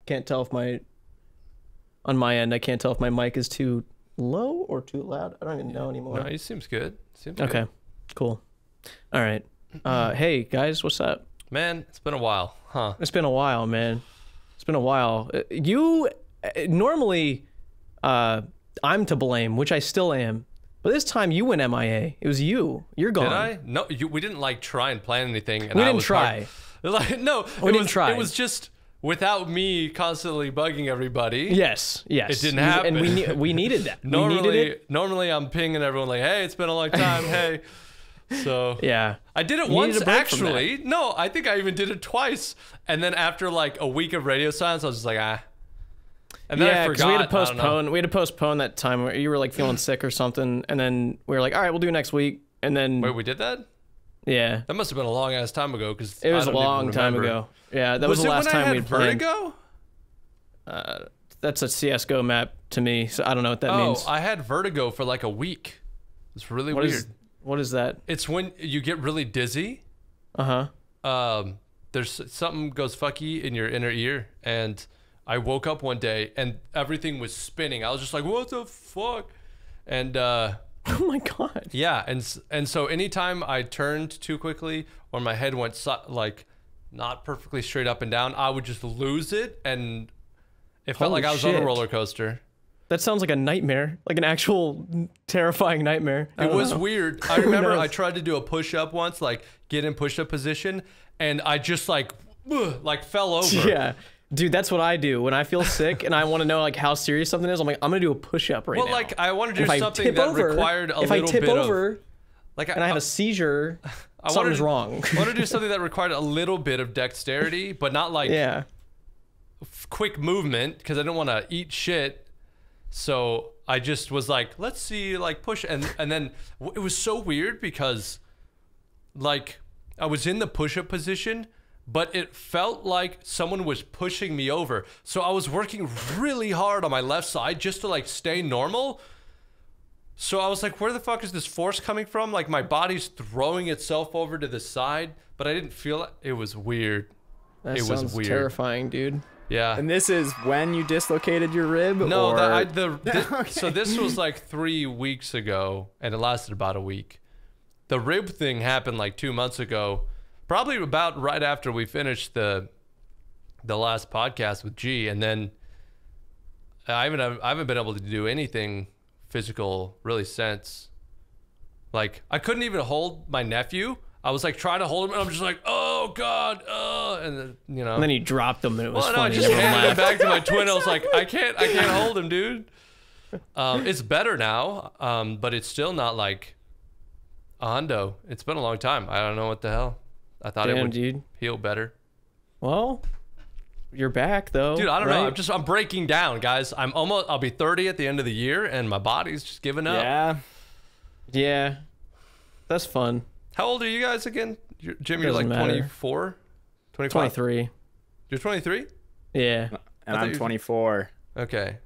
can't tell if on my end, I can't tell if my mic is too low or too loud. I don't even know anymore. No, he seems good. Okay, cool. All right. Hey guys, what's up? Man, it's been a while, huh? It's been a while, man. It's been a while. You normally, I'm to blame, which I still am. But this time you went MIA. It was you. You're gone. Did I? No, we didn't like try and plan anything. And we didn't try. Like, no, we didn't try. It was just without me constantly bugging everybody. Yes. It didn't happen. And we needed that. Normally I'm pinging everyone like, hey, it's been a long time. Hey. So yeah, I did it once actually. No, I think I even did it twice. And then after like a week of radio silence, I was just like, ah. And then I forgot. We had to postpone. We had to postpone that time where you were like feeling sick or something, and then we were like, all right, we'll do it next week. And then wait, we did that? Yeah, that must have been a long ass time ago because it was a long time ago. Yeah, that was the last time we had Vertigo. That's a CS:GO map to me, so I don't know what that means. Oh, I had Vertigo for like a week. It's really weird. What is that? It's when you get really dizzy. There's something goes fucky in your inner ear, and I woke up one day and everything was spinning. I was just like, what the fuck? And oh my god. Yeah, and so anytime I turned too quickly or my head went like not perfectly straight up and down, I would just lose it, and it felt like I was on a roller coaster. That sounds like a nightmare, like an actual terrifying nightmare. It was weird. I remember I tried to do a push-up once, like get in push-up position, and I just like fell over. Yeah. Dude, that's what I do when I feel sick and I want to know like how serious something is. I'm like, I'm gonna do a push-up right now. Well, like I want to do something that required a little bit of. If I tip over, like, and I have a seizure, something's wrong. I want to do something that required a little bit of dexterity, but not like quick movement, because I don't want to eat shit. So I just was like, let's see, like push, and then it was so weird because, like, I was in the push-up position, but it felt like someone was pushing me over. So I was working really hard on my left side just to like stay normal. So I was like, where the fuck is this force coming from? Like my body's throwing itself over to the side, but I didn't feel it. It was weird. It was weird. Terrifying, dude. Yeah. And this is when you dislocated your rib? No, or... okay. So this was like 3 weeks ago, and it lasted about a week. The rib thing happened like 2 months ago. Probably about right after we finished the last podcast with G, and then I haven't been able to do anything physical really since. Like I couldn't even hold my nephew. I was like trying to hold him, and I'm just like, oh god, and then, you know. And then you dropped him, and it was funny. No, I just handed him back to my twin. I was like, I can't hold him, dude. It's better now, but it's still not like a hundo. It's been a long time. I don't know what the hell. I thought it would heal better. Well, you're back though. Dude, I don't know. I'm breaking down, guys. I'll be 30 at the end of the year, and my body's just giving up. Yeah. Yeah. That's fun. How old are you guys again? Jim, you're like 24? 25? 23. You're 23? Yeah. And I'm 24. Okay.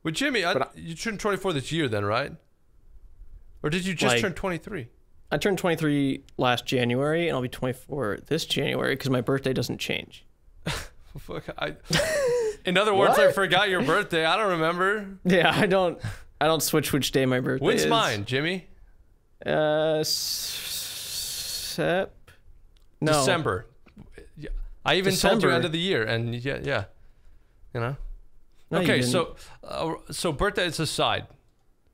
Well, Jimmy, you turned 24 this year then, right? Or did you just turn 23? I turned 23 last January, and I'll be 24 this January because my birthday doesn't change. Fuck, in other words, I forgot your birthday. I don't remember. Yeah, I don't switch which day my birthday is. When's mine, Jimmy? No. December. I even told you end of the year, and yeah. You know? No, okay, you so birthdays aside.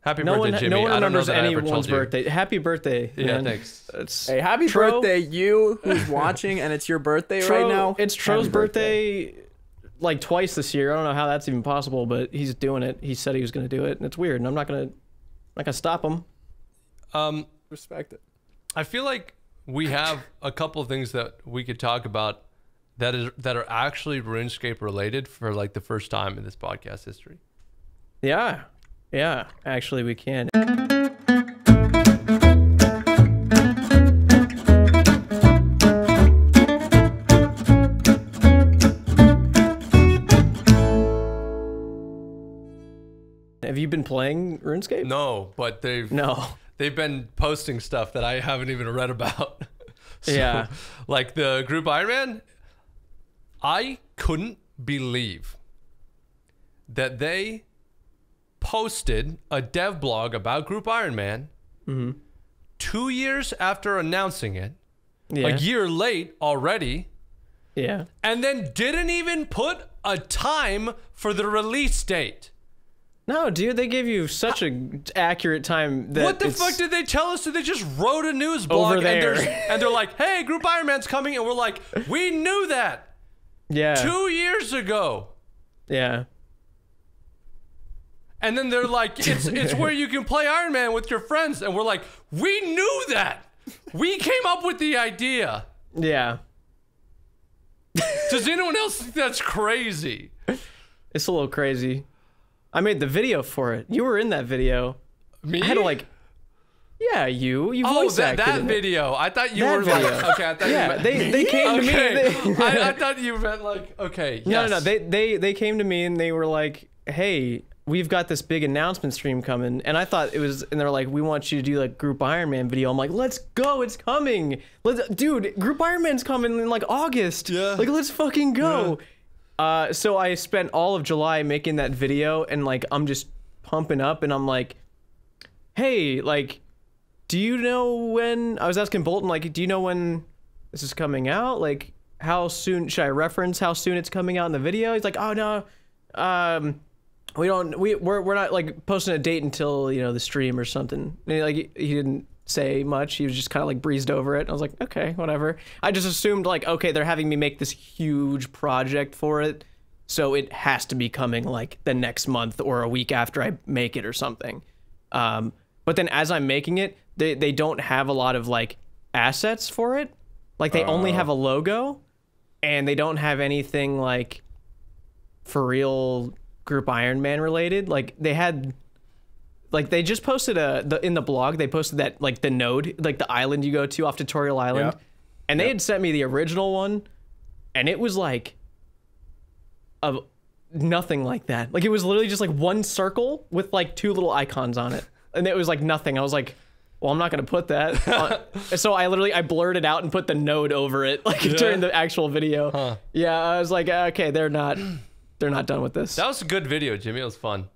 Happy birthday, Jimmy. No one remembers anyone's birthday. Happy birthday, man. Yeah, thanks. Hey, happy birthday, you who's watching, and it's your birthday right now. It's Troh's birthday like twice this year. I don't know how that's even possible, but he's doing it. He said he was going to do it, and it's weird, and I'm not gonna stop him. Respect it. I feel like we have a couple of things that we could talk about that are actually RuneScape related for like the first time in this podcast history. Yeah. Yeah, actually we can. Have you been playing RuneScape? No, but they've been posting stuff that I haven't even read about. So, yeah. Like the group Ironman, I couldn't believe that they posted a dev blog about Group Ironman 2 years after announcing it, a year late already, and then didn't even put a time for the release date? No, dude, they gave you such an accurate time. That what the fuck did they tell us? That they just wrote a news blog over there. and they're like, hey, Group Ironman's coming, and we're like, we knew that 2 years ago. Yeah. And then they're like, it's where you can play Iron Man with your friends. And we're like, we knew that. We came up with the idea. Yeah. Does anyone else think that's crazy? It's a little crazy. I made the video for it. You were in that video. Me? I had to you voice acted that in video. I thought you that were video. like, okay, I thought you meant, they came to me. I thought you meant like, okay, yes. No, they came to me and they were like, hey, we've got this big announcement stream coming. And I thought it was, and they're like, we want you to do like Group Ironman video. I'm like, let's go, it's coming. Dude, Group Ironman's coming in like August. Yeah. Like, let's fucking go. Yeah. So I spent all of July making that video, and like, I'm just pumping up, and I'm like, hey, like, do you know when, I was asking Bolton, like, do you know when this is coming out? Like, how soon, should I reference how soon it's coming out in the video? He's like, oh no, we're not like posting a date until, you know, the stream or something. And he didn't say much. He was just kind of like breezed over it. I was like, okay, whatever. I just assumed like, okay, they're having me make this huge project for it, so it has to be coming like the next month or a week after I make it or something. But then as I'm making it, they don't have a lot of like assets for it. Like they only have a logo, and they don't have anything like for real Group Ironman related. Like they had, like they just posted in the blog, they posted that like the node, like the island you go to off Tutorial Island, and they had sent me the original one, and it was like nothing like that. Like it was literally just like one circle with like two little icons on it, and it was like nothing. I was like, well, I'm not gonna put that on. So I blurred it out and put the node over it, like during the actual video. Yeah, I was like, okay, they're not done with this. That was a good video, Jimmy. It was fun.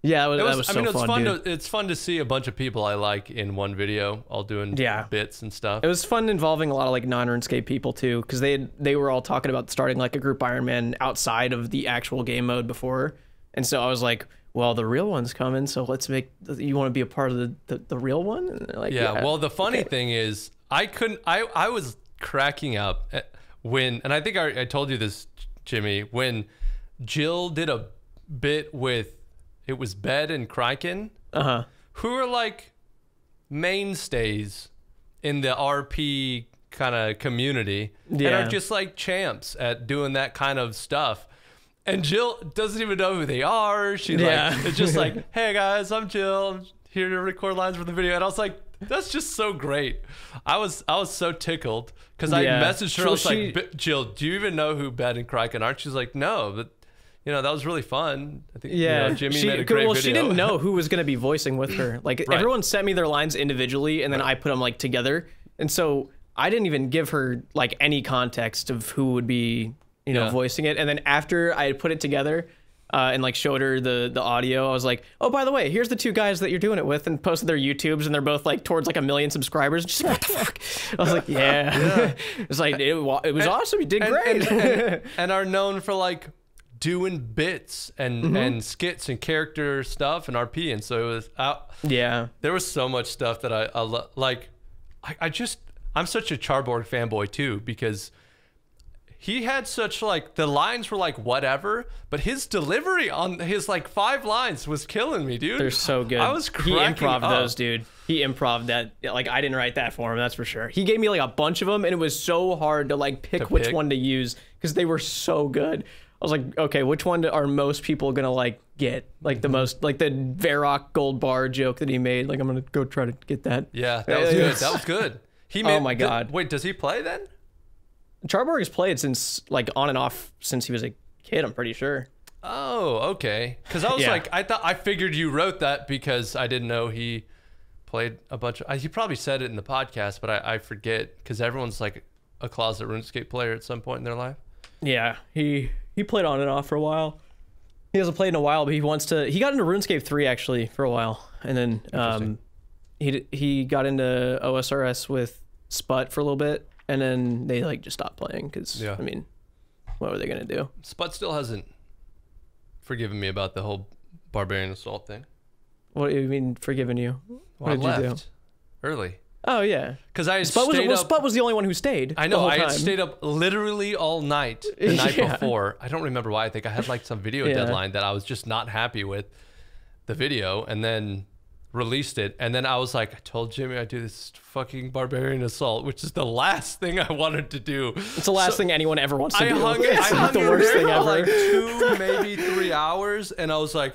Yeah, that was so fun, dude. It's fun to see a bunch of people I like in one video, all doing bits and stuff. It was fun involving a lot of like non-RuneScape people too, because they were all talking about starting like a Group Ironman outside of the actual game mode before, and so I was like, well, the real one's coming, so let's make. You want to be a part of the real one? And they're like, yeah. Well, the funny thing is, I was cracking up when, and I think I told you this, Jimmy, when Jill did a bit with, it was Bed and Kraken, who are like mainstays in the RP kind of community, and are just like champs at doing that kind of stuff. And Jill doesn't even know who they are. She like, it's just like, hey guys, I'm Jill. I'm here to record lines for the video. And I was like, that's just so great. I was so tickled because I messaged her. I was like, Jill, do you even know who Bed and Kraken are? She's like, no, but you know, that was really fun. I think Jimmy made a great video. She didn't know who was going to be voicing with her. Like everyone sent me their lines individually, and then I put them like together. And so I didn't even give her like any context of who would be, you know, voicing it. And then after I had put it together and like showed her the audio, I was like, oh, by the way, here's the two guys that you're doing it with, and posted their YouTubes, and they're both like towards like 1 million subscribers. Just what the fuck? I was like, it's like, it was awesome. You did great. And are known for like doing bits and skits and character stuff and RP. And so it was, there was so much stuff that I like. I'm such a Charborg fanboy too, because he had such like, the lines were like whatever, but his delivery on his like 5 lines was killing me, dude. They're so good. I was cracking up. He improv'd those, dude. He improv'd that. Like I didn't write that for him, that's for sure. He gave me like a bunch of them, and it was so hard to like pick which one to use because they were so good. I was like, okay, which one are most people gonna like get? Like the most, like the Varrock gold bar joke that he made. Like I'm gonna go try to get that. Yeah, that was good. That was good. He made, oh my god. Wait, does he play then? Charborg has played since like on and off since he was a kid, I'm pretty sure. Oh, okay. Because I was like, I figured you wrote that because I didn't know he played a bunch of, he probably said it in the podcast, but I forget because everyone's like a closet RuneScape player at some point in their life. Yeah, he He played on and off for a while. He hasn't played in a while, but he wants to. He got into RuneScape 3 actually for a while, and then he got into OSRS with Sput for a little bit, and then they like just stopped playing because I mean, what were they gonna do? Sput still hasn't forgiven me about the whole Barbarian Assault thing. What do you mean forgiving you? Well, what did I you left early. Oh yeah, because I had Sput was the only one who stayed. I know. I had stayed up literally all night the night before. I don't remember why. I think I had like some video deadline that I was just not happy with the video, and then released it. And then I was like, I told Jimmy I'd do this fucking Barbarian Assault, which is the last thing I wanted to do. It's the last thing anyone ever wants to do. I hung the worst thing ever. Like 2, maybe 3 hours, and I was like,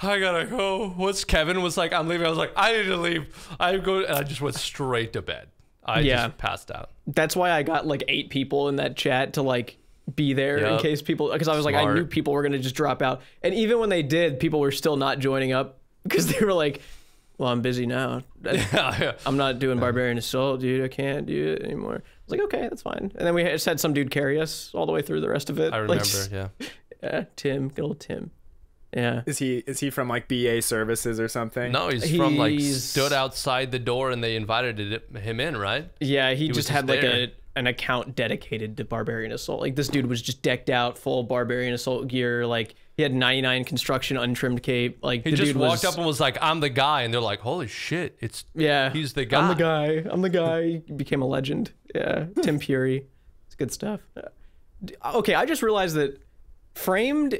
I gotta go. What's Kevin was like, I'm leaving. I was like, I need to leave. I go, and I just went straight to bed. I just passed out. That's why I got like 8 people in that chat to like be there in case people, because I was like, I knew people were gonna just drop out. And even when they did, people were still not joining up because they were like, well, I'm busy now. I'm not doing Barbarian Assault, dude. I can't do it anymore. I was like, okay, that's fine. And then we just had some dude carry us all the way through the rest of it. I remember, yeah, Tim, good old Tim. Yeah. Is he from like BA Services or something? No, he's from like stood outside the door and they invited him in, right? Yeah, he just had like an account dedicated to Barbarian Assault. Like this dude was just decked out full Barbarian Assault gear. Like he had 99 construction untrimmed cape. Like he just walked up and was like, "I'm the guy," and they're like, "Holy shit, he's the guy." I'm the guy. He became a legend. Yeah, Tim Fury. It's good stuff. Okay, I just realized that Framed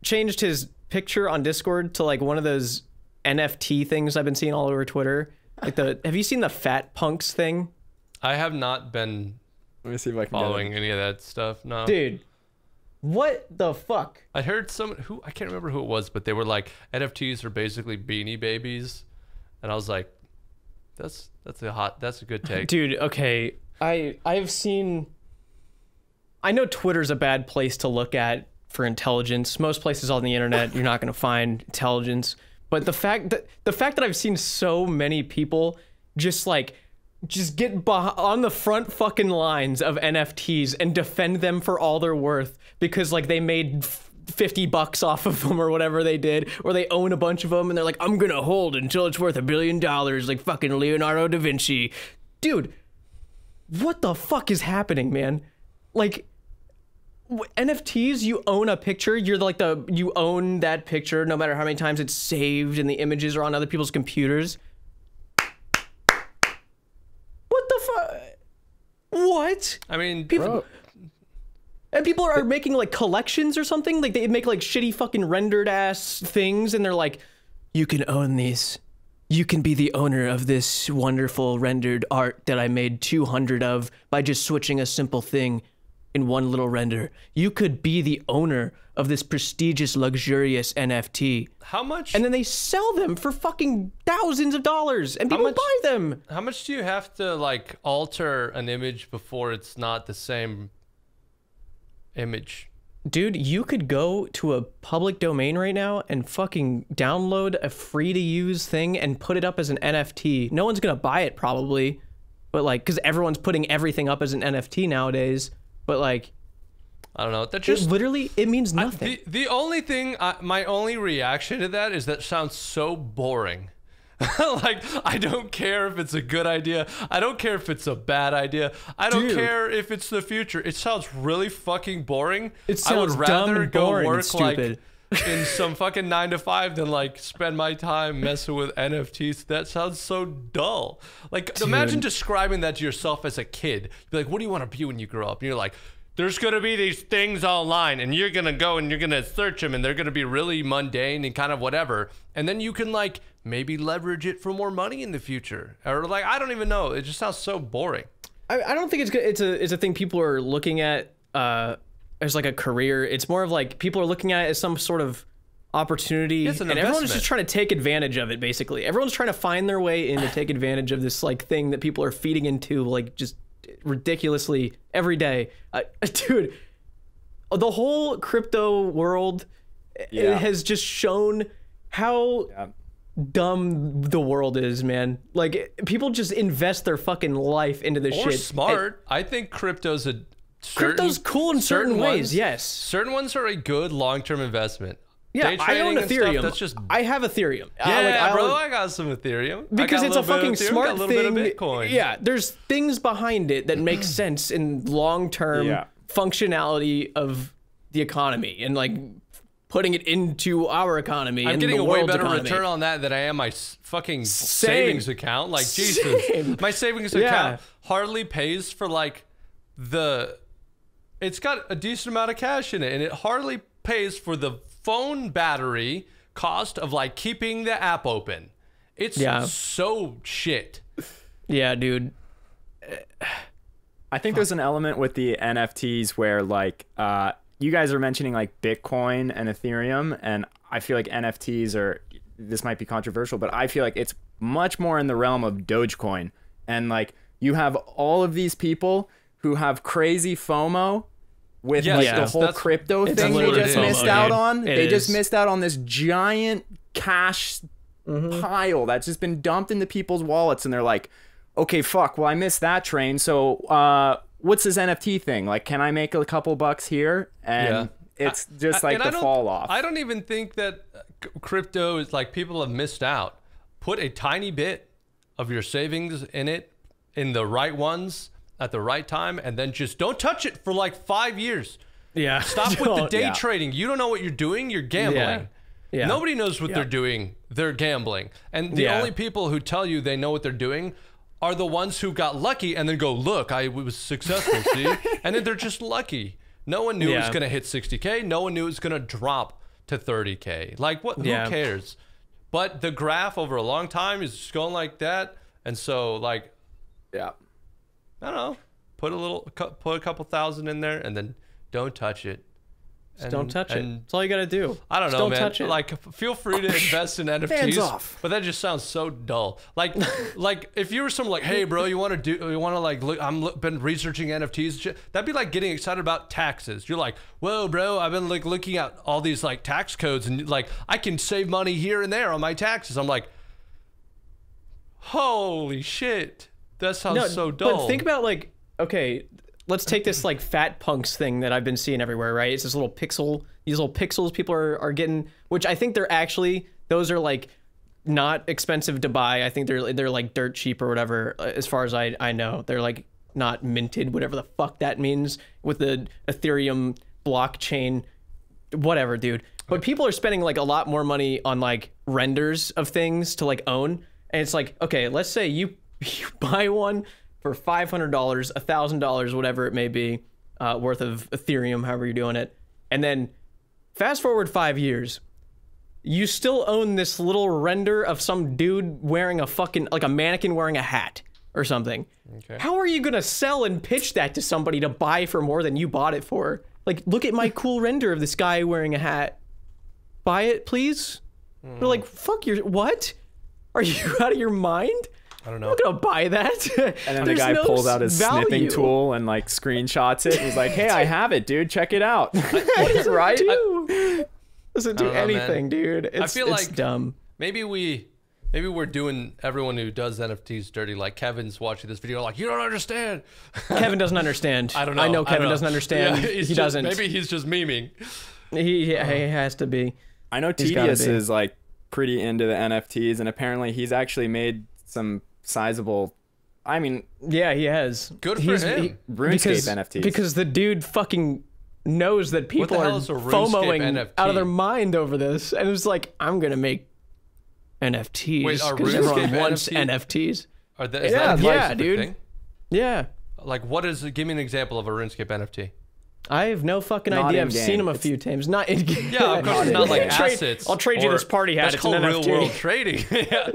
changed his picture on Discord to like one of those NFT things I've been seeing all over Twitter. Like have you seen the Fat Punks thing? I have not been. Let me see if I can following any of that stuff. No, dude. What the fuck? I heard I can't remember who it was, but they were like, NFTs are basically Beanie Babies, and I was like, that's a good take, dude. Okay, I've seen. I know Twitter's a bad place to look at for intelligence. Most places on the internet, you're not going to find intelligence. But the fact that I've seen so many people just get on the front fucking lines of NFTs and defend them for all they're worth because like they made $50 off of them or whatever they did, or they own a bunch of them and they're like, I'm gonna hold until it's worth $1 billion, like fucking Leonardo da Vinci. Dude, what the fuck is happening, man? Like NFTs, you own a picture, you own that picture no matter how many times it's saved and the images are on other people's computers. What? I mean, people are making like collections or something. Like they make like shitty fucking rendered ass things, and they're like, "You can own these. You can be the owner of this wonderful rendered art that I made 200 of by just switching a simple thing in one little render. You could be the owner of this prestigious, luxurious NFT." How much? And then they sell them for fucking thousands of dollars, and people buy them. How much do you have to like alter an image before it's not the same image? Dude, you could go to a public domain right now and fucking download a free-to-use thing and put it up as an NFT. No one's gonna buy it probably, but like, because everyone's putting everything up as an NFT nowadays. But like, I don't know. That just literally, it means nothing. The only thing, my only reaction to that is that sounds so boring. Like, I don't care if it's a good idea. I don't care if it's a bad idea. I don't care if it's the future. It sounds really fucking boring. It sounds I would rather dumb, boring, go work stupid. Like in some fucking 9 to 5 than like spend my time messing with NFTs. That sounds so dull. Like, imagine describing that to yourself as a kid. Be like, what do you want to be when you grow up? And you're like, there's going to be these things online and you're going to go and you're going to search them and they're going to be really mundane and kind of whatever. And then you can like maybe leverage it for more money in the future. Or like, I don't even know. It just sounds so boring. I don't think it's good. It's a thing people are looking at as like a career. It's more of like people are looking at it as some sort of opportunity, and everyone's just trying to take advantage of it. Basically, everyone's trying to find their way in to take advantage of this like thing that people are feeding into like just ridiculously every day. Dude, the whole crypto world has just shown how dumb the world is, man. Like people just invest their fucking life into this shit. Smart. I think crypto's a crypto's cool in certain ways. Yes. Certain ones are a good long-term investment. Yeah, I own Ethereum. Stuff, that's just... I have Ethereum. Yeah, bro, I got some Ethereum. Because it's a fucking smart thing. A thing. Bit of Bitcoin. Yeah, there's things behind it that make sense in long-term functionality of the economy and like putting it into our economy. I'm getting a way better return on that than I am my fucking savings account. Like, Jesus. My savings account hardly pays for like it's got a decent amount of cash in it, and it hardly pays for the phone battery cost of like keeping the app open. It's so shit. Yeah, dude. I think there's an element with the NFTs where like you guys are mentioning like Bitcoin and Ethereum, and I feel like NFTs are, this might be controversial, but I feel like it's much more in the realm of Dogecoin. And like you have all of these people who have crazy FOMO with like the whole crypto thing they just missed out on. They just missed out on this giant cash pile that's just been dumped into people's wallets, and they're like, okay, fuck, well, I missed that train, so what's this NFT thing? Like, can I make a couple bucks here? And it's just like the fall off. I don't even think that crypto is like, people have missed out. Put a tiny bit of your savings in it, in the right ones, at the right time, and then just don't touch it for like 5 years. Yeah. Stop with the day trading. You don't know what you're doing. You're gambling. Yeah. Nobody knows what they're doing. They're gambling. And the only people who tell you they know what they're doing are the ones who got lucky and then go, look, I was successful, see? And then they're just lucky. No one knew it was going to hit 60K. No one knew it was going to drop to 30K. Like, what? Who cares? But the graph over a long time is just going like that. And so, like, I don't know, put a couple thousand in there, and then don't touch it. Just don't touch it. That's all you gotta do. I don't know, don't man. Touch it. Like, feel free to invest in NFTs. Hands off. But that just sounds so dull. Like, like if you were someone like, hey, bro, you want to like look? Been researching NFTs. That'd be like getting excited about taxes. You're like, whoa, bro, I've been like looking at all these like tax codes, and like I can save money here and there on my taxes. I'm like, holy shit. That sounds so dull. But think about like, okay, let's take this like fat punks thing that I've been seeing everywhere, right? It's this little pixel, these little pixels people are getting, which I think they're actually, those are like not expensive to buy. I think they're like dirt cheap or whatever, as far as I know. They're like not minted, whatever the fuck that means, with the Ethereum blockchain, whatever, dude. But people are spending like a lot more money on like renders of things to like own. And it's like, okay, let's say you buy one for $500, $1,000, whatever it may be, worth of Ethereum, however you're doing it. And then fast forward 5 years, you still own this little render of some dude wearing a fucking, like a mannequin wearing a hat or something. Okay. How are you gonna sell and pitch that to somebody to buy for more than you bought it for? Like, look at my cool render of this guy wearing a hat. Buy it, please? They're like, fuck your, what? Are you out of your mind? I don't know. I'm not gonna buy that. And then the guy pulls out his snipping tool and like screenshots it. He's like, hey, I have it, dude. Check it out. What does it do? Doesn't do anything, dude. I feel like dumb. Maybe we're doing everyone who does NFTs dirty. Like Kevin's watching this video, like, you don't understand. Kevin doesn't understand. I don't know. I know Kevin doesn't understand. Yeah, he doesn't. Maybe he's just memeing. He has to be. I know Tedious is like pretty into the NFTs, and apparently he's actually made some sizable, I mean, yeah, he has. Good for him. RuneScape NFTs. Because the dude fucking knows that people are FOMOing out of their mind over this, and it's like, I'm gonna make NFTs. Wait, are because everyone wants NFTs? Is that dude. Thing? Yeah. Like, what is? Give me an example of a RuneScape NFT. I have no fucking idea. I've seen them a few times. Not in game. Yeah, of course, it's not like assets. I'll trade you this party hat. That's called real world trading. Yeah.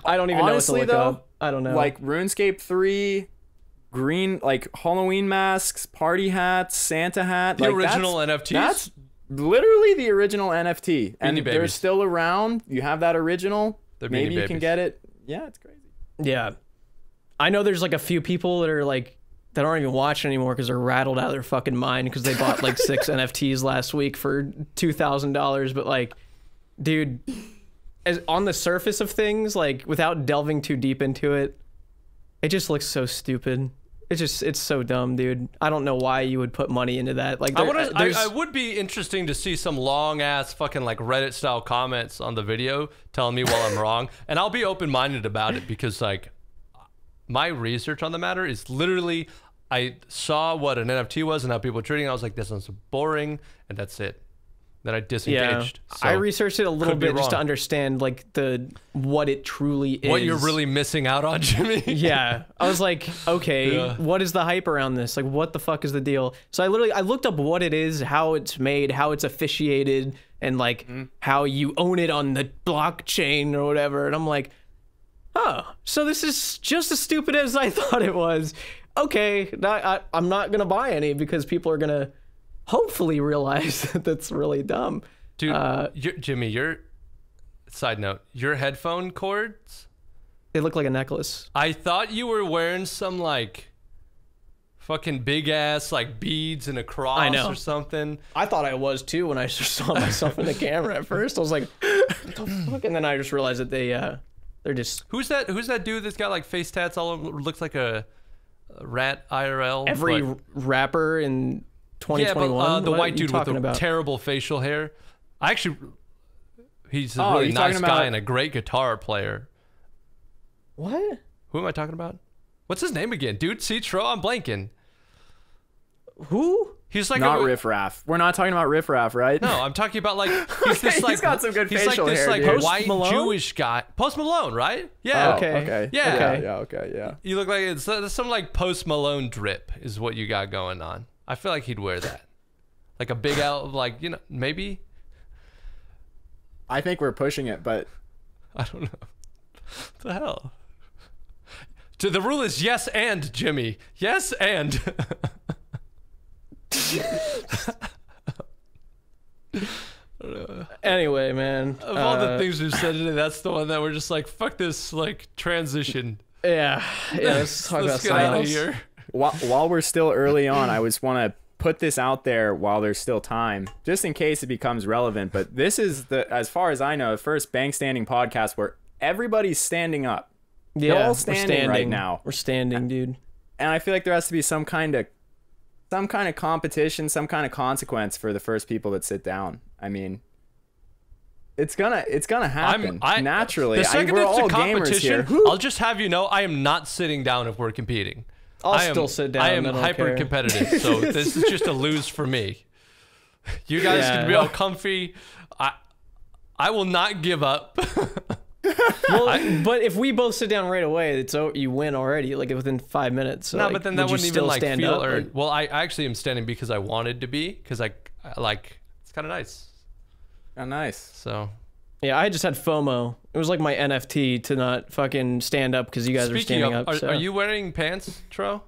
I don't even know what to look up. I don't know. Like RuneScape 3, green, like Halloween masks, party hats, Santa hat. The original NFTs? That's literally the original NFT. And Beanie they're Babies. still around. You have that original. Maybe you can Babies. get it. Yeah, it's crazy. Yeah. I know there's like a few people that are like, that aren't even watching anymore because they're rattled out of their fucking mind because they bought like 6 NFTs last week for $2,000. But like, dude, as on the surface of things, like without delving too deep into it, it just looks so stupid. it's so dumb, dude. I don't know why you would put money into that. Like, I would be interesting to see some long ass fucking like Reddit style comments on the video telling me while I'm wrong, and I'll be open minded about it because like my research on the matter is literally I saw what an NFT was and how people were treating it. I was like, this sounds boring, and that's it. Then I disengaged. Yeah. So I researched it a little bit just to understand like what it truly is. What you're really missing out on, Jimmy. Yeah. I was like, okay, what is the hype around this? Like, what the fuck is the deal? So I looked up what it is, how it's made, how it's officiated, and like how you own it on the blockchain or whatever. And I'm like, oh, so this is just as stupid as I thought it was. Okay, I'm not gonna buy any because people are gonna hopefully realize that that's really dumb. Dude, Jimmy, your side note, your headphone cords, they look like a necklace. I thought you were wearing some like fucking big ass like beads and a cross or something. I thought I was too when I saw myself in the camera at first. I was like, what the fuck? And then I just realized that they're just... Who's that dude that's got like face tats all over, looks like a rat IRL? Every rapper in 2021. Yeah, but the white dude with the terrible facial hair. He's a really nice guy and a great guitar player. What? Who am I talking about? What's his name again? Dude, see, Troh, I'm blanking. Who? He's like not Riff Raff. We're not talking about Riff Raff, right? No, I'm talking about like he's this like he's got some good facial hair. He's like dude. this like white Jewish guy. Post Malone, right? Yeah. Oh, okay. Yeah. Yeah. You look like it's some like Post Malone drip is what you got going on. I feel like he'd wear that, like a big out, like maybe. I think we're pushing it, but I don't know. What the hell? The rule is yes and, Jimmy. Yes and. Anyway, man. Of all the things we've said today, that's the one that we're just like, fuck this, like, transition. Yeah. Let's talk about get out of here. While we're still early on, I just want to put this out there while there's still time, just in case it becomes relevant. But this is as far as I know, the first Bankstandin podcast where everybody's standing up. Yeah, they're all standing right now. We're standing, dude. And I feel like there has to be some kind of competition, some kind of consequence for the first people that sit down. I mean, it's gonna happen naturally. The second we're it's all a competition, gamers here. I'll just have you know, I am not sitting down if we're competing. I'll still sit down. I am hyper competitive, so this is just a lose for me. You guys can be all comfy. I will not give up. Well, but if we both sit down right away, you win already, like within 5 minutes. So, no, but then that wouldn't even like feel. Up, well, I actually am standing because I wanted to be, because I like it's kind of nice. Oh, nice. So. Yeah, I just had FOMO. It was like my NFT to not fucking stand up because you guys are standing up. Are you wearing pants, Troh?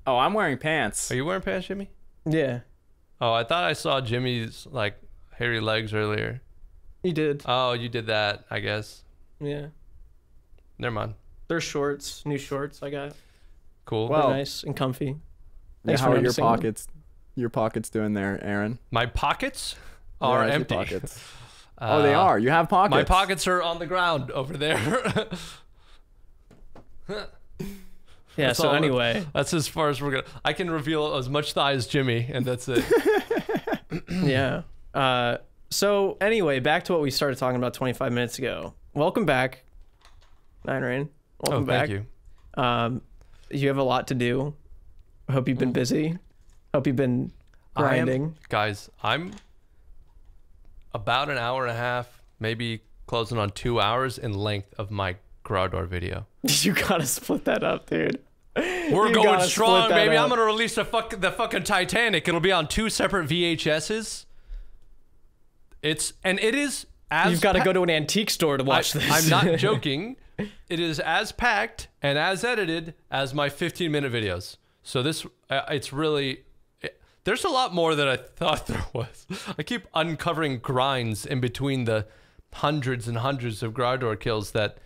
Oh, I'm wearing pants. Are you wearing pants, Jimmy? Yeah. Oh, I thought I saw Jimmy's like hairy legs earlier. You did. Oh, you did that, I guess. Yeah. Never mind. They're shorts, new shorts I got. Cool. Well, they're nice and comfy. Yeah, how are your pockets? Your pockets doing there, Aaron? My pockets are empty. Pockets. Oh, they are. You have pockets. My pockets are on the ground over there. Yeah. So anyway, that's as far as we're gonna. I can reveal as much thigh as Jimmy, and that's it. Yeah. So anyway, back to what we started talking about 25 minutes ago. Welcome back, 9Rain. Welcome back. Thank you. You have a lot to do. I hope you've been busy. Hope you've been grinding. Guys, I'm about an hour and a half, maybe closing on 2 hours in length of my Growdor video. You gotta split that up, dude. We're going strong, baby. I'm gonna release the fucking Titanic. It'll be on 2 separate VHSs. It is as you've got to go to an antique store to watch this. I'm not joking. It is as packed and as edited as my 15-minute videos. So this, it's really, there's a lot more than I thought there was. I keep uncovering grinds in between the hundreds and hundreds of Growdor kills that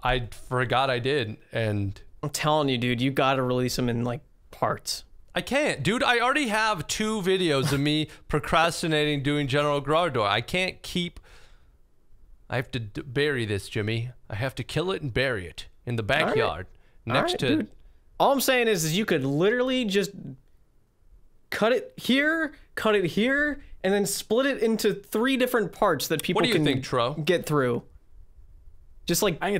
I forgot I did. And I'm telling you, dude, you got to release them in like parts. I can't, dude. I already have 2 videos of me procrastinating doing general Growdor. I can't keep. I have to bury this, Jimmy. I have to kill it and bury it in the backyard next to All I'm saying is you could literally just cut it here, and then split it into 3 different parts that people can think, Troh? Get through. Just like I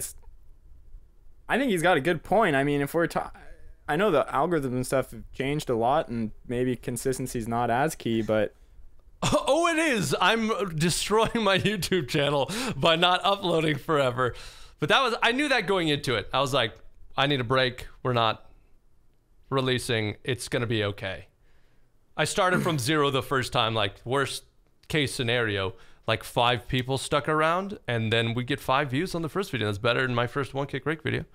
think he's got a good point. I mean, if we're I know the algorithm and stuff have changed a lot, and maybe consistency's not as key, but oh, it is. I'm destroying my YouTube channel by not uploading forever. But I knew that going into it. I was like, I need a break. We're not releasing. It's going to be okay. I started from 0 the first time, like worst case scenario, like 5 people stuck around, and then we get 5 views on the first video. That's better than my first One Kick Rake video.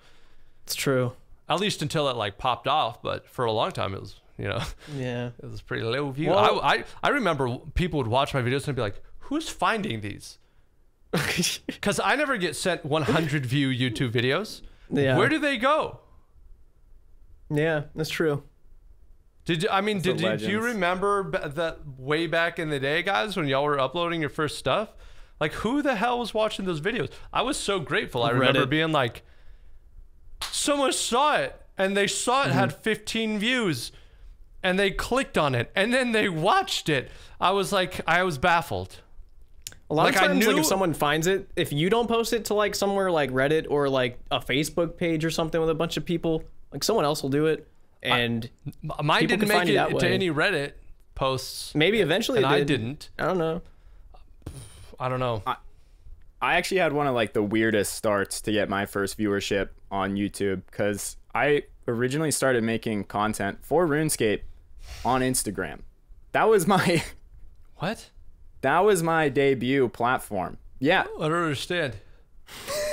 It's true. At least until it like popped off, but for a long time it was, you know, yeah, it was pretty low view. Well, I remember people would watch my videos and be like, who's finding these? Because I never get sent 100 view YouTube videos. Yeah. Where do they go? Yeah, that's true. Do you remember that way back in the day, guys, when y'all were uploading your first stuff? Like, who the hell was watching those videos? I was so grateful. I remember being like, someone saw it, and they saw it had 15 views, and they clicked on it, and then they watched it. I was baffled. A lot of times, like if someone finds it, if you don't post it to like somewhere like Reddit or like a Facebook page or something with a bunch of people, like someone else will do it, and mine didn't make it to any Reddit posts. Maybe eventually it did. I didn't. I don't know. I don't know. I actually had one of like the weirdest starts to get my first viewership on YouTube, because I originally started making content for RuneScape on Instagram. That was my what? That was my debut platform. Yeah. I don't understand.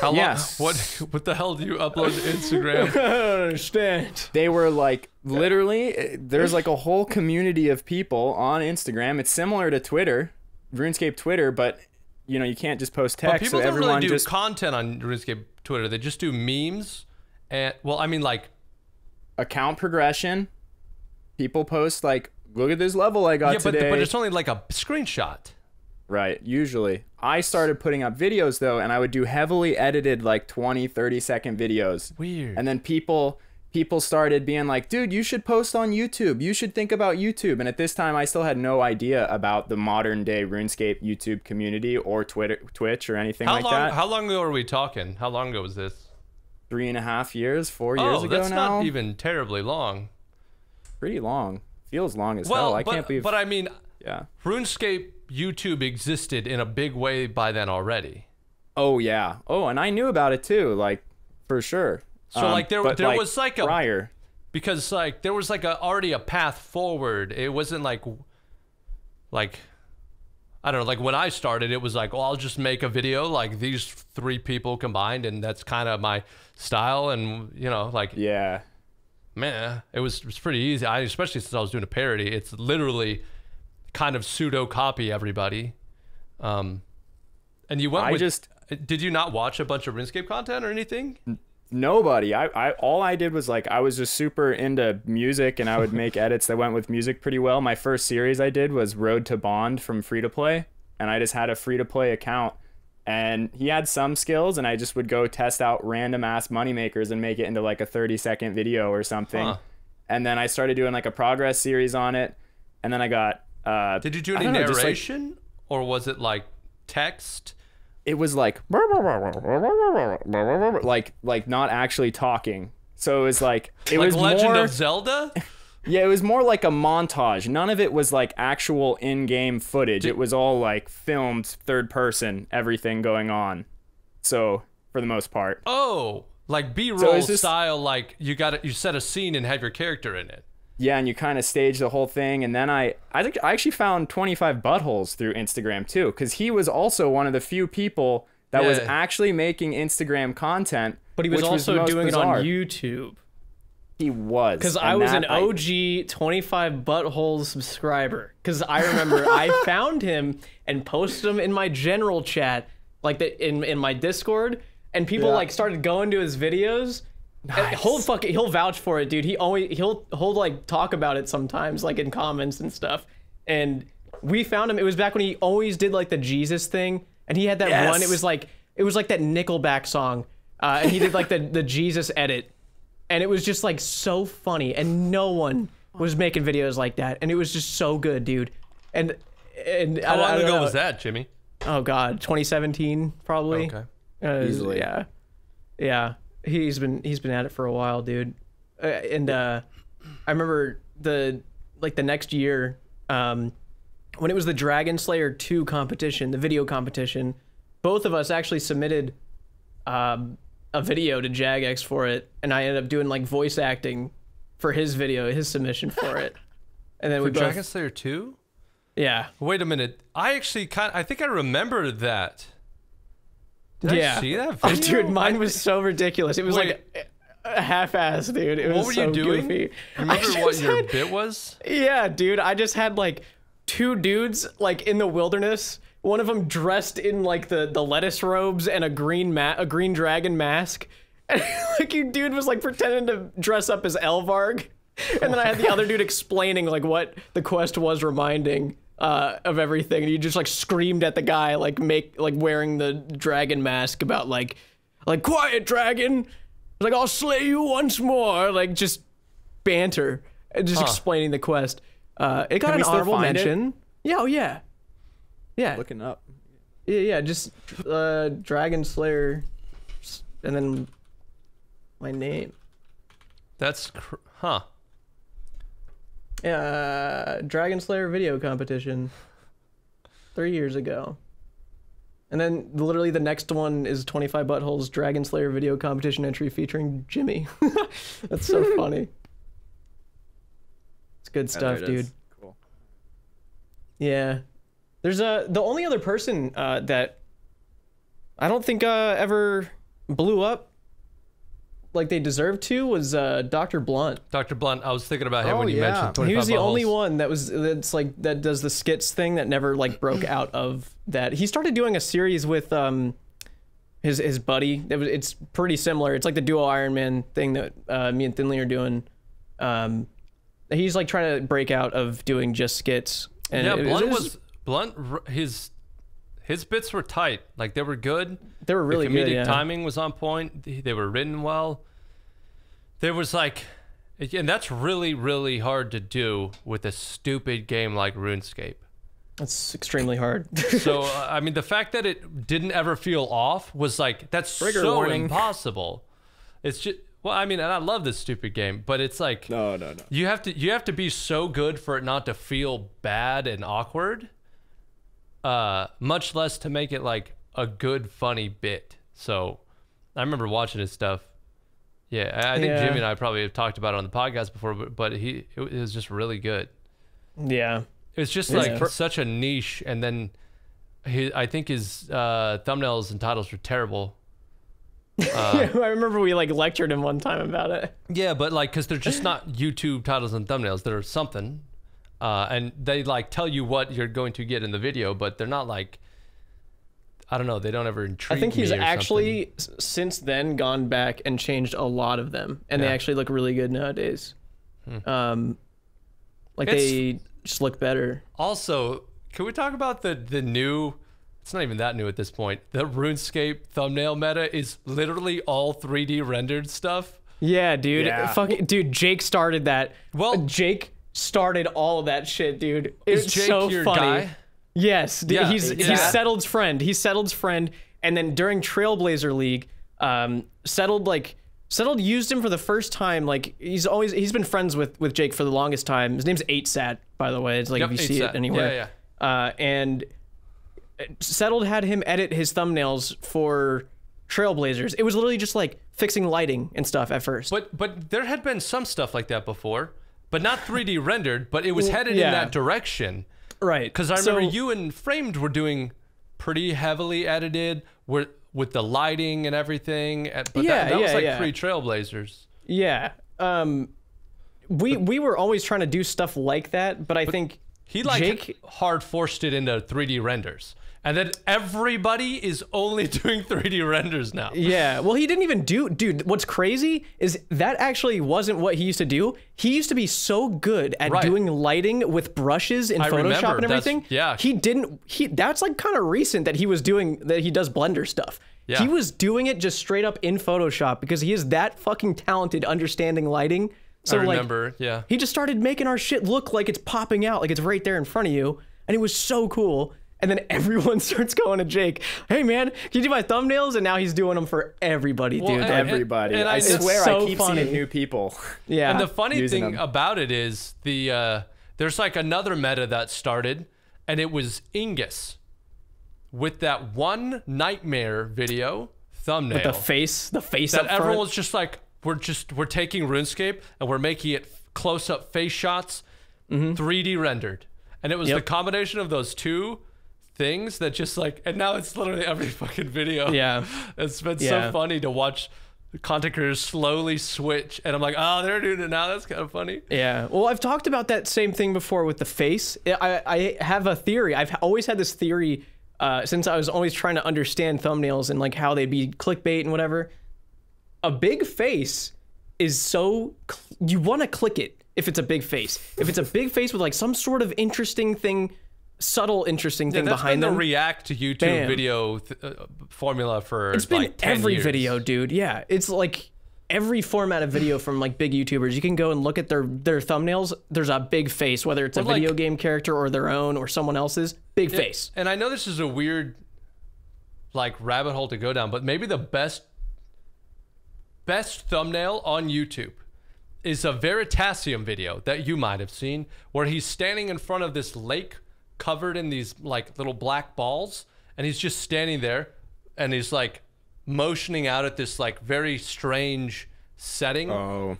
How long? Yes. What the hell do you upload to Instagram? I don't understand. They were like, literally, there's like a whole community of people on Instagram. It's similar to Twitter, RuneScape Twitter, but you know, you can't just post text. But people so don't everyone really do just content on RuneScape Twitter. They just do memes. And well, I mean, like account progression. People post like, look at this level I got today. But it's only like a screenshot. Right, usually. I started putting up videos though, and I would do heavily edited like 20, 30-second videos. Weird. And then people started being like, dude, you should post on YouTube. You should think about YouTube. And at this time, I still had no idea about the modern day RuneScape YouTube community or Twitch or anything like that. How long ago are we talking? How long ago was this? 3.5 years, 4 years ago now. That's not even terribly long. Pretty long. Feels long as hell. I can't believe. But I mean, yeah. RuneScape YouTube existed in a big way by then already. Oh yeah. Oh, and I knew about it too, like for sure. So like there was like a prior, because like there was like already a path forward. It wasn't like I don't know, like when I started it was like, well, I'll just make a video like these 3 people combined, and that's kind of my style. And you know, like, yeah, man, it was pretty easy. Especially since I was doing a parody, it's literally kind of pseudo copy everybody. And you went did you not watch a bunch of RuneScape content or anything? Nobody. I all I did was like, I was just super into music, and I would make edits that went with music pretty well. My first series I did was Road to Bond from Free to Play, and I just had a Free to Play account, and he had some skills, and I just would go test out random ass moneymakers and make it into like a 30-second video or something. And then I started doing like a progress series on it, and then I got did you do any narration, or was it like text? It was like not actually talking. So it was like was Legend more, of Zelda. Yeah, it was more like a montage. None of it was like actual in-game footage. It was all like filmed third person, everything going on. So for the most part. Oh, like B-roll style. Like you set a scene and have your character in it. Yeah, and you kind of stage the whole thing. And then I think I actually found 25 Buttholes through Instagram too, because he was also one of the few people that was actually making Instagram content. But he was also doing it on YouTube. He was. Because I was an OG 25 Buttholes subscriber. Because I remember I found him and posted him in my general chat, like in my Discord, and people like started going to his videos. Nice. He'll vouch for it, dude. He'll like talk about it sometimes, like in comments and stuff. And we found him. It was back when he always did like the Jesus thing, and he had that one. It was like that Nickelback song, and he did like the Jesus edit. and it was just like so funny, and no one was making videos like that, and it was just so good, dude. And how long ago was that, Jimmy? Oh God, 2017 probably. Okay. Easily. Yeah. He's been at it for a while, dude. I remember the next year, when it was the Dragon Slayer 2 competition, the video competition, both of us actually submitted a video to Jagex for it, and I ended up doing like voice acting for his video, his submission for it. And then for Dragon Slayer 2? Yeah. Wait a minute. I actually I think I remember that. Did I see that video? Dude, mine was so ridiculous. It was like a half-ass, dude. It was what were so you doing? Goofy. Remember what your bit was? Yeah, dude. I just had like 2 dudes like in the wilderness. One of them dressed in like the lettuce robes and a green dragon mask. And like dude was like pretending to dress up as Elvarg. And then I had the other dude explaining like what the quest was reminding of everything, and you just like screamed at the guy like wearing the dragon mask about like quiet dragon, like I'll slay you once more, like just banter and just explaining the quest. It got an honorable mention. Yeah, oh yeah, Looking up. Yeah, just Dragon Slayer, and then my name. That's Dragon Slayer video competition 3 years ago. And then literally the next one is 25 Buttholes Dragon Slayer video competition entry featuring Jimmy. That's so funny. It's good stuff, dude. Cool. Yeah. There's the only other person that I don't think ever blew up like they deserved to was Dr. Blunt. Dr. Blunt. I was thinking about him when you mentioned 25 He was the Buttholes. only one that does the skits thing that never like broke out of that. He started doing a series with his buddy. It's pretty similar. It's like the duo Ironman thing that me and Thinley are doing. He's like trying to break out of doing just skits. And yeah, Blunt. His bits were tight. Like they were good. They were really good. The comedic timing was on point. They were written well. There was like, and that's really, really hard to do with a stupid game like RuneScape. That's extremely hard. So, I mean, the fact that it didn't ever feel off was like, that's so impossible. It's just, well, I mean, and I love this stupid game, but it's like, No. You have to be so good for it not to feel bad and awkward. Much less to make it like a good, funny bit. So I remember watching his stuff. Yeah, I think Jimmy and I probably have talked about it on the podcast before, but it was just really good. Yeah. It was just like such a niche, and then I think his thumbnails and titles were terrible. I remember we like lectured him one time about it. Yeah, but like, because they're just not YouTube titles and thumbnails. They're something. And they like tell you what you're going to get in the video, but they're not like, I don't know, they don't ever intrigue me. I think he's actually since then gone back and changed a lot of them, and they actually look really good nowadays. They just look better. Also, can we talk about the new, it's not even that new at this point, the RuneScape thumbnail meta is literally all 3D rendered stuff. Yeah, dude. Yeah. Dude, Jake started that. Well, Jake started all of that shit, dude. It's Jake so your funny. Guy? Yes, dude, he's Settled's friend. He's Settled's friend, and then during Trailblazer League, Settled used him for the first time. Like he's been friends with Jake for the longest time. His name's 8sat, by the way. It's like if you see it anywhere. Yeah. And Settled had him edit his thumbnails for Trailblazers. It was literally just like fixing lighting and stuff at first. But there had been some stuff like that before, but not 3D rendered. But it was headed in that direction. Right. Because I remember you and Framed were doing pretty heavily edited with the lighting and everything. But that was like pre-Trailblazers. Yeah. We were always trying to do stuff like that, but I think Jake hard forced it into 3D renders. And then everybody is only doing 3D renders now. Yeah, well, he didn't even dude, what's crazy is that actually wasn't what he used to do. He used to be so good at doing lighting with brushes in Photoshop and everything. That's like kind of recent that he does Blender stuff. He was doing it just straight up in Photoshop because he is that fucking talented understanding lighting. So I remember, yeah. He just started making our shit look like it's popping out, like it's right there in front of you. And it was so cool. And then everyone starts going to Jake, hey man, can you do my thumbnails? And now he's doing them for everybody, dude. Everybody. And I swear I keep seeing new people. Yeah. And the funny thing about it is there's like another meta that started, and it was Ingus with that one nightmare video thumbnail. With the face that up front. Everyone was just like, we're taking RuneScape and we're making it close-up face shots, 3D rendered. And it was the combination of those two things that just like, and now it's literally every fucking video. Yeah. It's been so funny to watch content creators slowly switch. And I'm like, oh, they're doing it now. That's kind of funny. Yeah. Well, I've talked about that same thing before with the face. I have a theory. I've always had this theory since I was always trying to understand thumbnails and like how they'd be clickbait and whatever. A big face is so, you want to click it if it's a big face. If it's a big face with like some sort of interesting thing, subtle interesting thing behind them. The React to YouTube video formula for it's been like 10 every years. video, dude. Yeah, it's like every format of video from like big YouTubers. You can go and look at their thumbnails. There's a big face, whether it's a video game character or their own or someone else's. Big face. And I know this is a weird like rabbit hole to go down, but maybe the best thumbnail on YouTube is a Veritasium video that you might have seen where he's standing in front of this lake covered in these like little black balls, and he's just standing there and he's like motioning out at this like very strange setting. Oh,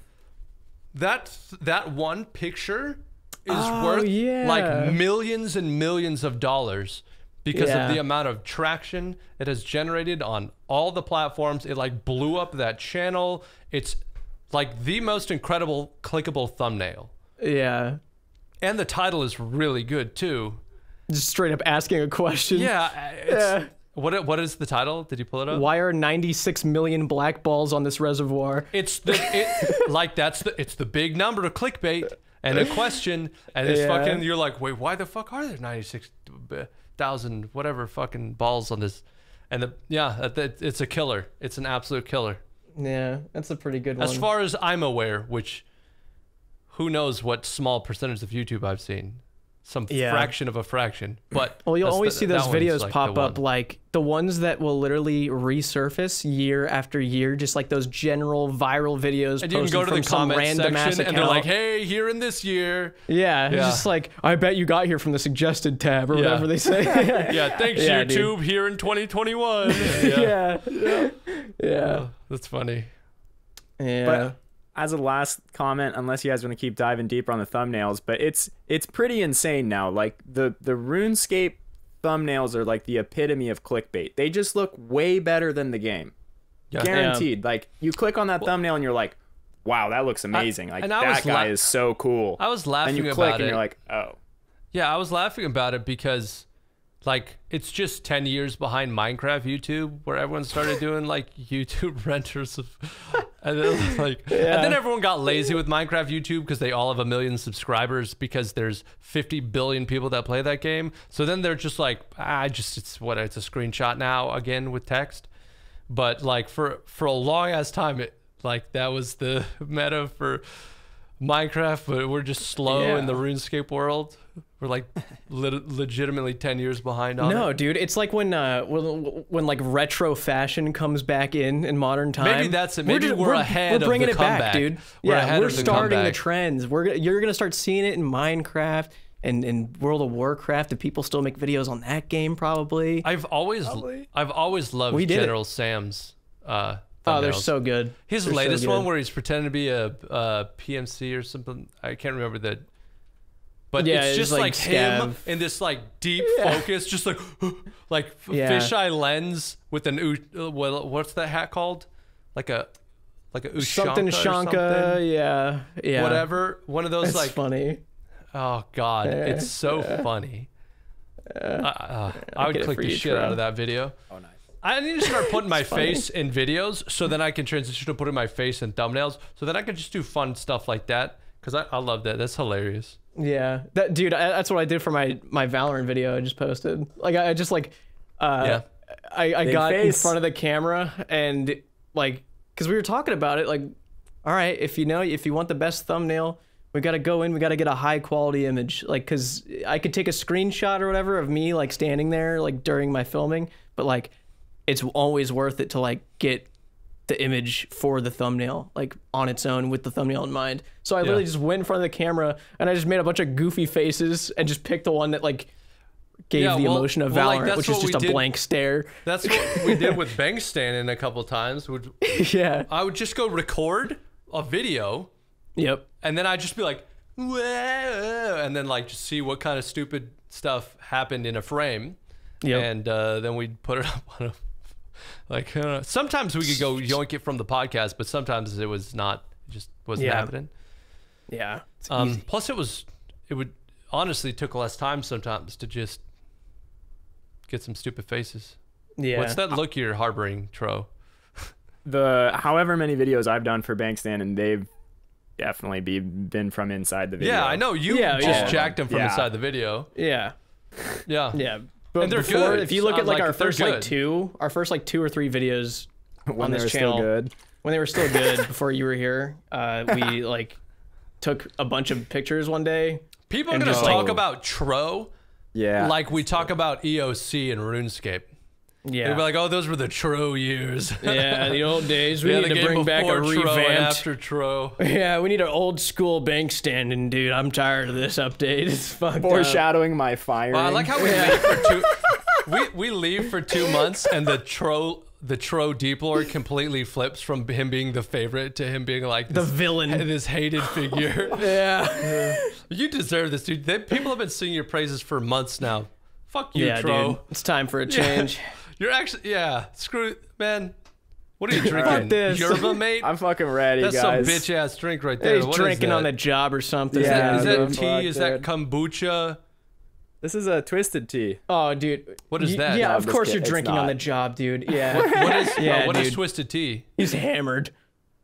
that one picture is worth like millions and millions of dollars because of the amount of traction it has generated on all the platforms. It like blew up that channel. It's like the most incredible clickable thumbnail. Yeah. And the title is really good too. Just straight up asking a question. Yeah. What is the title? Did you pull it up? Why are 96 million black balls on this reservoir? It's the big number of clickbait and a question, and it's fucking, you're like, wait, why the fuck are there 96,000 whatever fucking balls on this? And it's a killer. It's an absolute killer. Yeah, that's a pretty good one. As far as I'm aware, which who knows what small percentage of YouTube I've seen. Some fraction of a fraction, but well, you'll always see those videos like pop up, like the ones that will literally resurface year after year, just like those general viral videos. And you can go to the comment section, and they're like, "Hey, here in this year." Yeah, it's just like, I bet you got here from the suggested tab or whatever they say. Yeah, thanks YouTube. Dude. Here in 2021. Yeah. That's funny. Yeah. But as a last comment, unless you guys want to keep diving deeper on the thumbnails, but it's pretty insane now. Like the RuneScape thumbnails are like the epitome of clickbait. They just look way better than the game. Yeah. Guaranteed. Like you click on that thumbnail and you're like, wow, that looks amazing. Like that guy is so cool. I was laughing about it. And you click and you're like, oh. Yeah, I was laughing about it because like it's just 10 years behind Minecraft YouTube, where everyone started doing like YouTube renders of, and then like, and then everyone got lazy with Minecraft YouTube because they all have 1 million subscribers because there's 50 billion people that play that game. So then they're just like, it's a screenshot now again with text. But like for a long ass time, that was the meta for Minecraft, but we're just slow in the RuneScape world. We're like legitimately 10 years behind on it. No, dude, it's like when like retro fashion comes back in modern time. Maybe that's it. Maybe we're ahead. We're bringing of the it comeback. back, dude. We're starting the trends. You're gonna start seeing it in Minecraft and in World of Warcraft. Do people still make videos on that game? Probably. I've always loved General Sam's. Oh, they're so good. His latest one where he's pretending to be a PMC or something. I can't remember that. But it's just like him in this like deep focus, just like fisheye lens with an what's that hat called? Like a Ushanka something Shanka, yeah. Whatever. One of those. That's like funny. Oh God, it's so funny. I would click the shit out of that video. Oh nice. I need to start putting my face in videos so then I can transition to putting my face in thumbnails so then I can just do fun stuff like that because I love that. That's hilarious. Yeah, dude, that's what I did for my Valorant video I just posted. Like I just like I I got in front of the camera and like, because we were talking about it, like, all right, if you want the best thumbnail, we got to go in, we got to get a high quality image, like, because I could take a screenshot or whatever of me like standing there like during my filming, but like it's always worth it to like get the image for the thumbnail like on its own with the thumbnail in mind. So I literally just went in front of the camera and I just made a bunch of goofy faces and just picked the one that like gave the emotion of Valorant, like, which is just a blank stare. That's what we did with Bankstandin a couple times. Yeah, I would just go record a video. Yep. And then I'd just be like, whoa, and then like just see what kind of stupid stuff happened in a frame. Yep. And then we'd put it up on a, like, sometimes we could go yoink it from the podcast, but sometimes it was not, it just wasn't happening. Yeah. Plus it would honestly took less time sometimes to just get some stupid faces. Yeah. What's that look you're harboring, Troh? However many videos I've done for Bankstandin, and they've definitely been from inside the video. Yeah, I know. You just jacked them from inside the video. Yeah. Yeah. Yeah. But and they're good. If you look at like our first like two or three videos on this channel, when they were still good before you were here, we like took a bunch of pictures one day. People are gonna talk about Troh, like we talk about EOC and RuneScape. Yeah, they'd be like, "Oh, those were the Troh years." Yeah, the old days. We need to bring back a revamped after Troh. Yeah, we need an old school Bankstandin, dude. I'm tired of this update. It's fucked foreshadowing my firing. Well, I like how we leave for we leave for 2 months, and the Troh Deep Lord completely flips from him being the favorite to him being like the villain, this hated figure. Yeah, you deserve this, dude. People have been singing your praises for months now. Fuck you, Troh. Dude. It's time for a change. You're actually, screw it, man. What are you drinking? Yerba, mate? I'm fucking ready, That's guys. some bitch-ass drink right there. He's drinking on the job or something. Yeah, is that tea? Is that kombucha? This is a twisted tea. Oh, dude. What is that? Yeah, No, of course you're drinking on the job, dude. Yeah. What is twisted tea? He's hammered.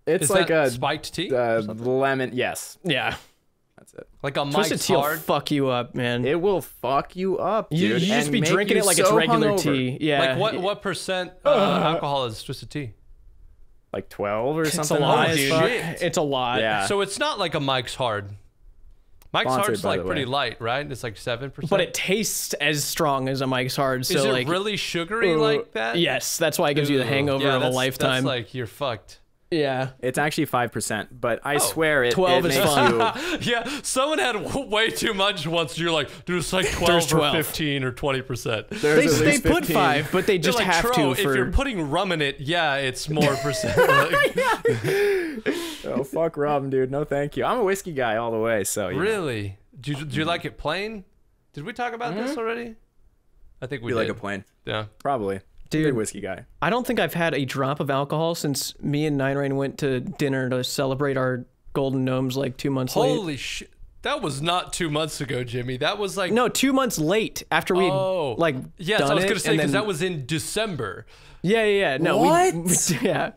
It's like a spiked tea? Lemon, yes. Yeah. That's it. Like a Mike's Twisted tea will fuck you up, man. It will fuck you up, dude. You just be drinking it like it's regular tea. Yeah. Like what percent alcohol is twisted tea? Like 12 or something. It's a lot, dude. Shit. It's a lot. Yeah. So it's not like a Mike's Hard. Mike's Hard's like pretty light, right? It's like 7%. But it tastes as strong as a Mike's Hard. So is it like really sugary like that? Yes, that's why it gives you the hangover of a lifetime. That's like you're fucked. Yeah. It's actually 5%, but I swear it 12 is makes fun. Yeah, someone had way too much once. You're like, dude, it's like 12 or 15 or 20%. They put 5, but they just like, have Troh, to. If you're putting rum in it, it's more percent. Oh, fuck rum, dude. No, thank you. I'm a whiskey guy all the way, so. Really? Do you like it plain? Did we talk about this already? I think we did. like a plain? Yeah. Probably. Dude, big whiskey guy. I don't think I've had a drop of alcohol since me and 9Rain went to dinner to celebrate our golden gnomes like 2 months late. Holy shit. That was not 2 months ago, Jimmy. That was like... No, 2 months late after we like yes, done I was going to say, because then... that was in December. Yeah. No, what? Yeah.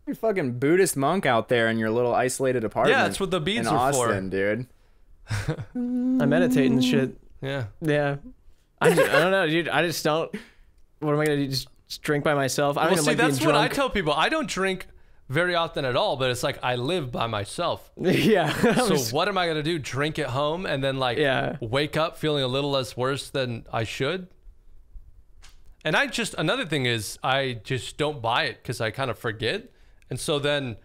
You're a fucking Buddhist monk out there in your little isolated apartment. Yeah, that's what the beads in are Austin, for. Dude. I meditate and shit. Yeah. Yeah. I don't know, dude. I just don't... What am I going to do? Just drink by myself? I don't even like being drunk. That's what I tell people. I don't drink very often at all, but it's like I live by myself. Yeah. So what am I going to do? Drink at home and then like wake up feeling a little less worse than I should? And another thing is I just don't buy it because I kind of forget. And so then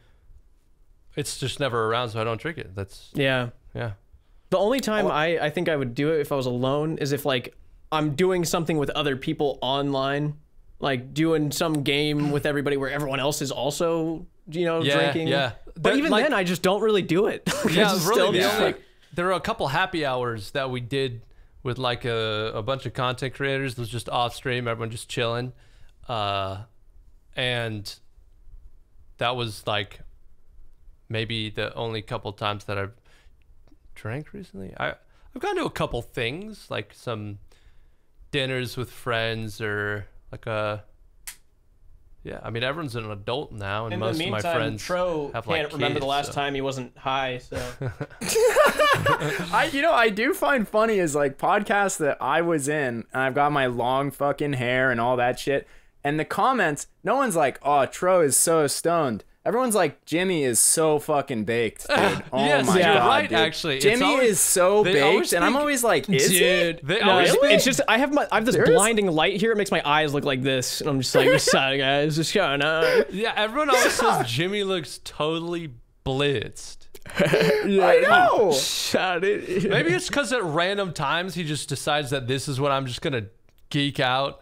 it's just never around, so I don't drink it. That's... Yeah. Yeah. The only time I think I would do it if I was alone is if like I'm doing something with other people online, like doing some game with everybody where everyone else is also, drinking. Yeah. But even then, I just don't really do it. Really. There are a couple happy hours that we did with like a bunch of content creators. It was just off stream, everyone just chilling, and that was like maybe the only couple times that I've drank recently. I've gone to a couple things, like some dinners with friends or like Yeah, I mean everyone's an adult now, and In most the meantime, of my friends Troh have can't like remember the kids, last so. time he wasn't high. So I do find funny is like podcasts that I was in, and I've got my long fucking hair and all that shit, and the comments, no one's like, "Oh, Troh is so stoned." Everyone's like, Jimmy is so fucking baked, dude. Oh Yes, my you're god, right, dude. actually. It's Jimmy always- is so they baked, always and I'm think- always like, is dude, They no, always it's just I have this Serious? blinding light here. It makes my eyes look like this, and I'm just like, "What's up, guys? What's going on?" Yeah, everyone always says Jimmy looks totally blitzed. I know. Shut it. Maybe it's because at random times he just decides that this is what I'm just gonna geek out.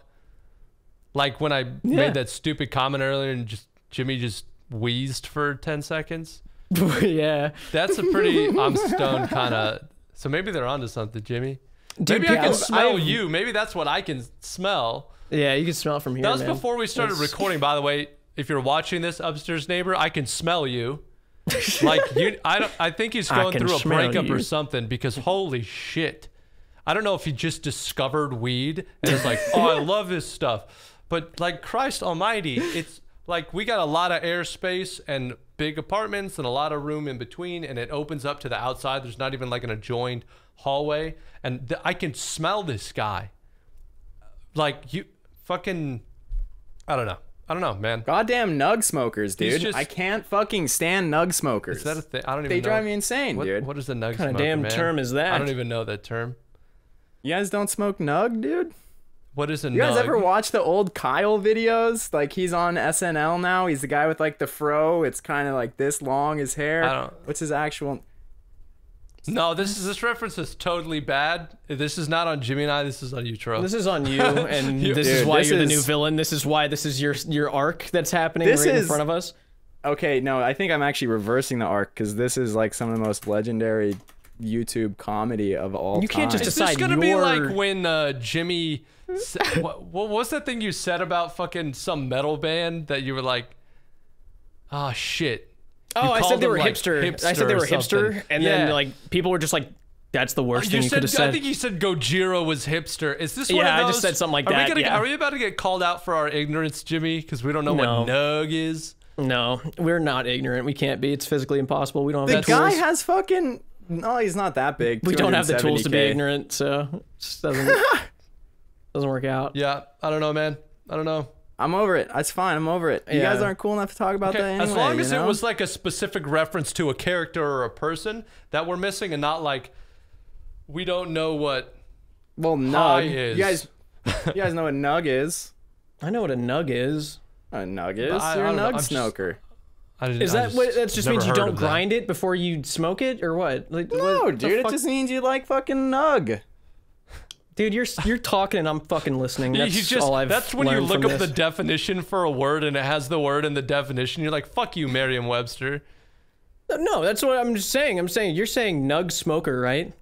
Like when I made that stupid comment earlier, and just Jimmy just wheezed for 10 seconds. Yeah. That's a pretty I'm stoned kind of. So maybe they're onto something, Jimmy. Dude, Maybe I can I've- smell I've- you. Maybe that's what I can smell. Yeah, you can smell it from here. That was man. before we started recording, by the way. If you're watching this, upstairs neighbor, I can smell you. Like you, I think he's I going can through a smell breakup you. or something, because holy shit. I don't know if he just discovered weed and is like, oh, I love this stuff. But like, Christ almighty, it's like we got a lot of airspace and big apartments and a lot of room in between, and it opens up to the outside. There's not even like an adjoined hallway, and I can smell this guy. Like you fucking, I don't know, man. Goddamn nug smokers, dude. just- I can't fucking stand nug smokers. Is that a thing? I don't even They know. drive me insane, dude. What is the nug What kind of smoker, damn man? term is that? I don't even know that term. You guys don't smoke nug, dude? What is a You guys nug? ever watch the old Kyle videos? Like, he's on SNL now. He's the guy with like the fro. It's kind of like this long, his hair. I don't- What's his actual? No, this reference is totally bad. This is not on Jimmy and I. This is on you, Troh. This is on you, and this is Dude, why this you're the is- new villain. This is why this is your arc that's happening This right in is- front of us. Okay, no, I think I'm actually reversing the arc because this is like some of the most legendary YouTube comedy of all You can't time. just Is this decide gonna be your- like when Jimmy? What was that thing you said about fucking some metal band that you were like, oh shit? Oh, I called said they them, were like, hipster. I hipster said they or were hipster, something. and Yeah. then like people were just like, "That's the worst thing you could have I said." think you said Gojira was hipster. Is this one Yeah, of I those? just said something like are that, We yeah. Are we about to get called out for our ignorance, Jimmy? Because we don't know No. what nug is. No, we're not ignorant. We can't be. It's physically impossible. We don't The have the guy tools. has fucking. No, he's not that big. We don't have the tools to be 270K. ignorant, so it just doesn't work out. Yeah, I don't know, man. I don't know. I'm over it. That's fine. I'm over it. You Yeah. guys aren't cool enough to talk about that Okay, anyway. as long as you know? it was like a specific reference to a character or a person that we're missing, and not like we don't know what. Well, high nug. is. You guys know what nug is? I know what a nug is. A nug is. I You're a don't know. nug I'm just- smoker. Is that what? That just never means you heard don't of that. grind it before you smoke it, or what? Like, No, what the dude. It fuck? just means you like fucking nug. Dude, you're talking and I'm fucking listening. That's all I've That's when you learned look from up the this. definition. definition for a word and it has the word in the definition. You're like, fuck you, Merriam-Webster. No, that's what I'm just saying. I'm saying you're saying nug smoker, right?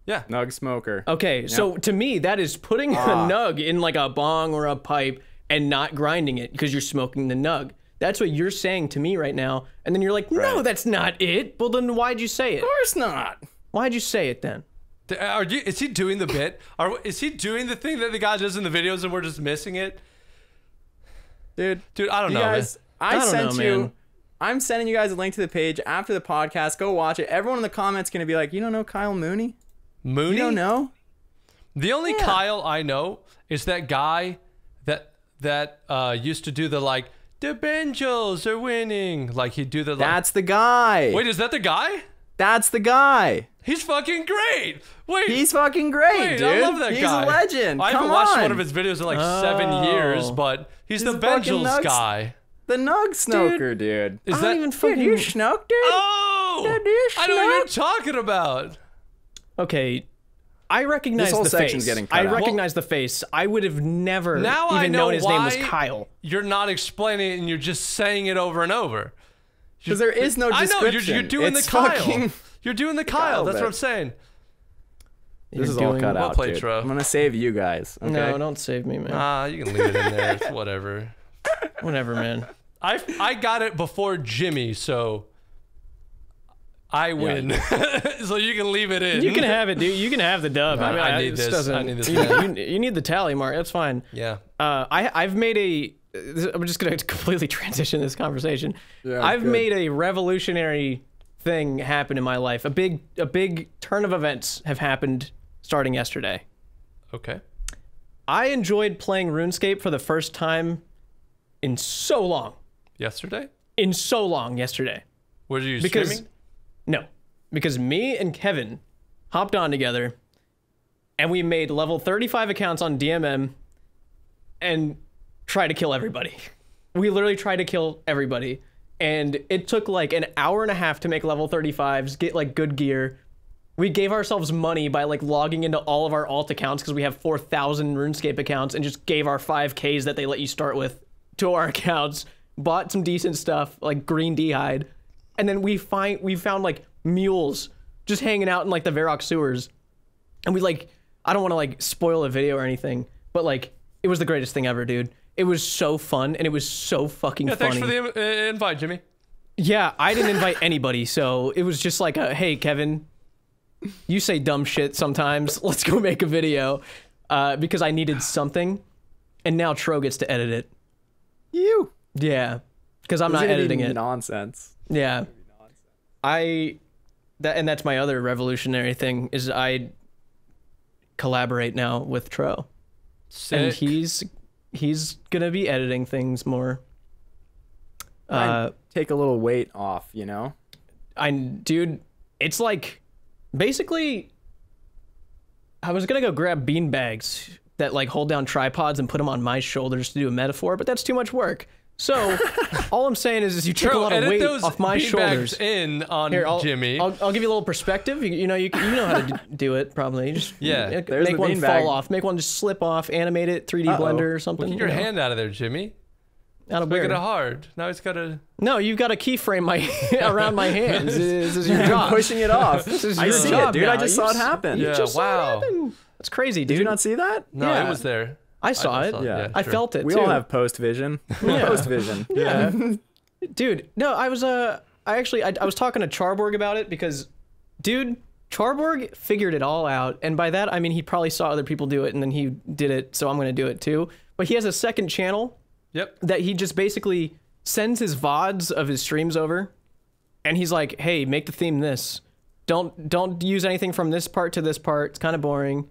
Yeah. Nug smoker. Okay, so to me that is putting a nug in like a bong or a pipe and not grinding it because you're smoking the nug. That's what you're saying to me right now. And then you're like, no, Right. that's not it. Well, then why'd you say it? Of course not. Why'd you say it then? Is he doing the bit? Is he doing the thing that the guy does in the videos and we're just missing it? Dude, I don't you know, guys, I I don't sent know, you. man. I'm sending you guys a link to the page after the podcast. Go watch it. Everyone in the comments gonna be like, you don't know Kyle Mooney? Mooney? You don't know? The only Kyle I know is that guy that used to do the like, the Bengals are winning. Like he'd do the like. That's the guy. Wait, is that the guy? That's the guy. He's fucking great. Wait. He's fucking great, Wait, dude. I love that He's guy. a legend. I Come haven't watched on. one of his videos in like 7 years, but he's the He's fucking Bengals nuts. guy. The nug snoker, dude. Is I that don't even Dude, fucking... you schnook, dude? Oh! Dude, you I know what you're schnook? talking about. Okay, I recognize This whole the section's face. getting cut I out. recognize the face. I would have never Now I even know known his name was why Kyle. You're not explaining it and you're just saying it over and over. Because there is no I know, description. you're doing It's the Kyle. fucking- You're doing the Kyle. That's what I'm saying. This is You're all doing- cut Well out, played, dude. Troh. I'm gonna save you guys. Okay? No, don't save me, man. You can leave it in there. It's whatever. Whatever, man. I got it before Jimmy, so I win. So you can leave it in. You can have it, dude. You can have the dub. I need it this. doesn't- I need this. You need the tally mark. That's fine. Yeah. I've made I'm just gonna completely transition this conversation. Yeah, I've good. made a revolutionary thing happen in my life. A big turn of events have happened starting yesterday. Okay. I enjoyed playing RuneScape for the first time in so long. Yesterday? Yesterday. Were you Because streaming? no, because me and Kevin hopped on together, and we made level 35 accounts on DMM, and tried to kill everybody. We literally tried to kill everybody, and it took like an hour and a half to make level 35s, get like good gear. We gave ourselves money by like logging into all of our alt accounts because we have 4,000 RuneScape accounts, and just gave our 5Ks that they let you start with to our accounts. Bought some decent stuff like green d'hide, and then we found like mules just hanging out in like the Varrock sewers, and we like, I don't want to like spoil a video or anything, but like it was the greatest thing ever, dude. It was so fun, and it was so fucking funny. Thanks for the invite, Jimmy. Yeah, I didn't invite anybody, so it was just like a, hey, Kevin, you say dumb shit sometimes. Let's go make a video, because I needed something, and now Troh gets to edit it. You. Yeah, because I'm not editing it. Nonsense. Yeah, and that's my other revolutionary thing is I collaborate now with Troh, and he's gonna be editing things more. Take a little weight off, you know. Dude, it's like basically I was gonna go grab bean bags that like hold down tripods and put them on my shoulders to do a metaphor, but that's too much work. So all I'm saying is you take a lot of weight off my shoulders. In on Here, Jimmy. I'll give you a little perspective. You know how to do it probably. Just make one fall off, make one just slip off, animate it, 3D blender or something. Get your hand out of there, Jimmy. Out of Make it hard. Now he's got to. No, you've got to keyframe my around my hands. This is your job. Pushing it off. This is I your see job it, dude. now. I just saw it happen. Yeah, Just wow. saw it happen. That's crazy, dude. Did you not see that? No, Yeah. it was there. I saw it. Yeah, I sure. felt it. We too. all have post vision. Yeah. Post vision. Yeah. Dude, no, I was I was talking to Charborg about it because, dude, Charborg figured it all out, and by that I mean he probably saw other people do it and then he did it, so I'm gonna do it too. But he has a second channel. Yep. That he just basically sends his VODs of his streams over, and he's like, hey, make the theme this. Don't use anything from this part to this part. It's kind of boring.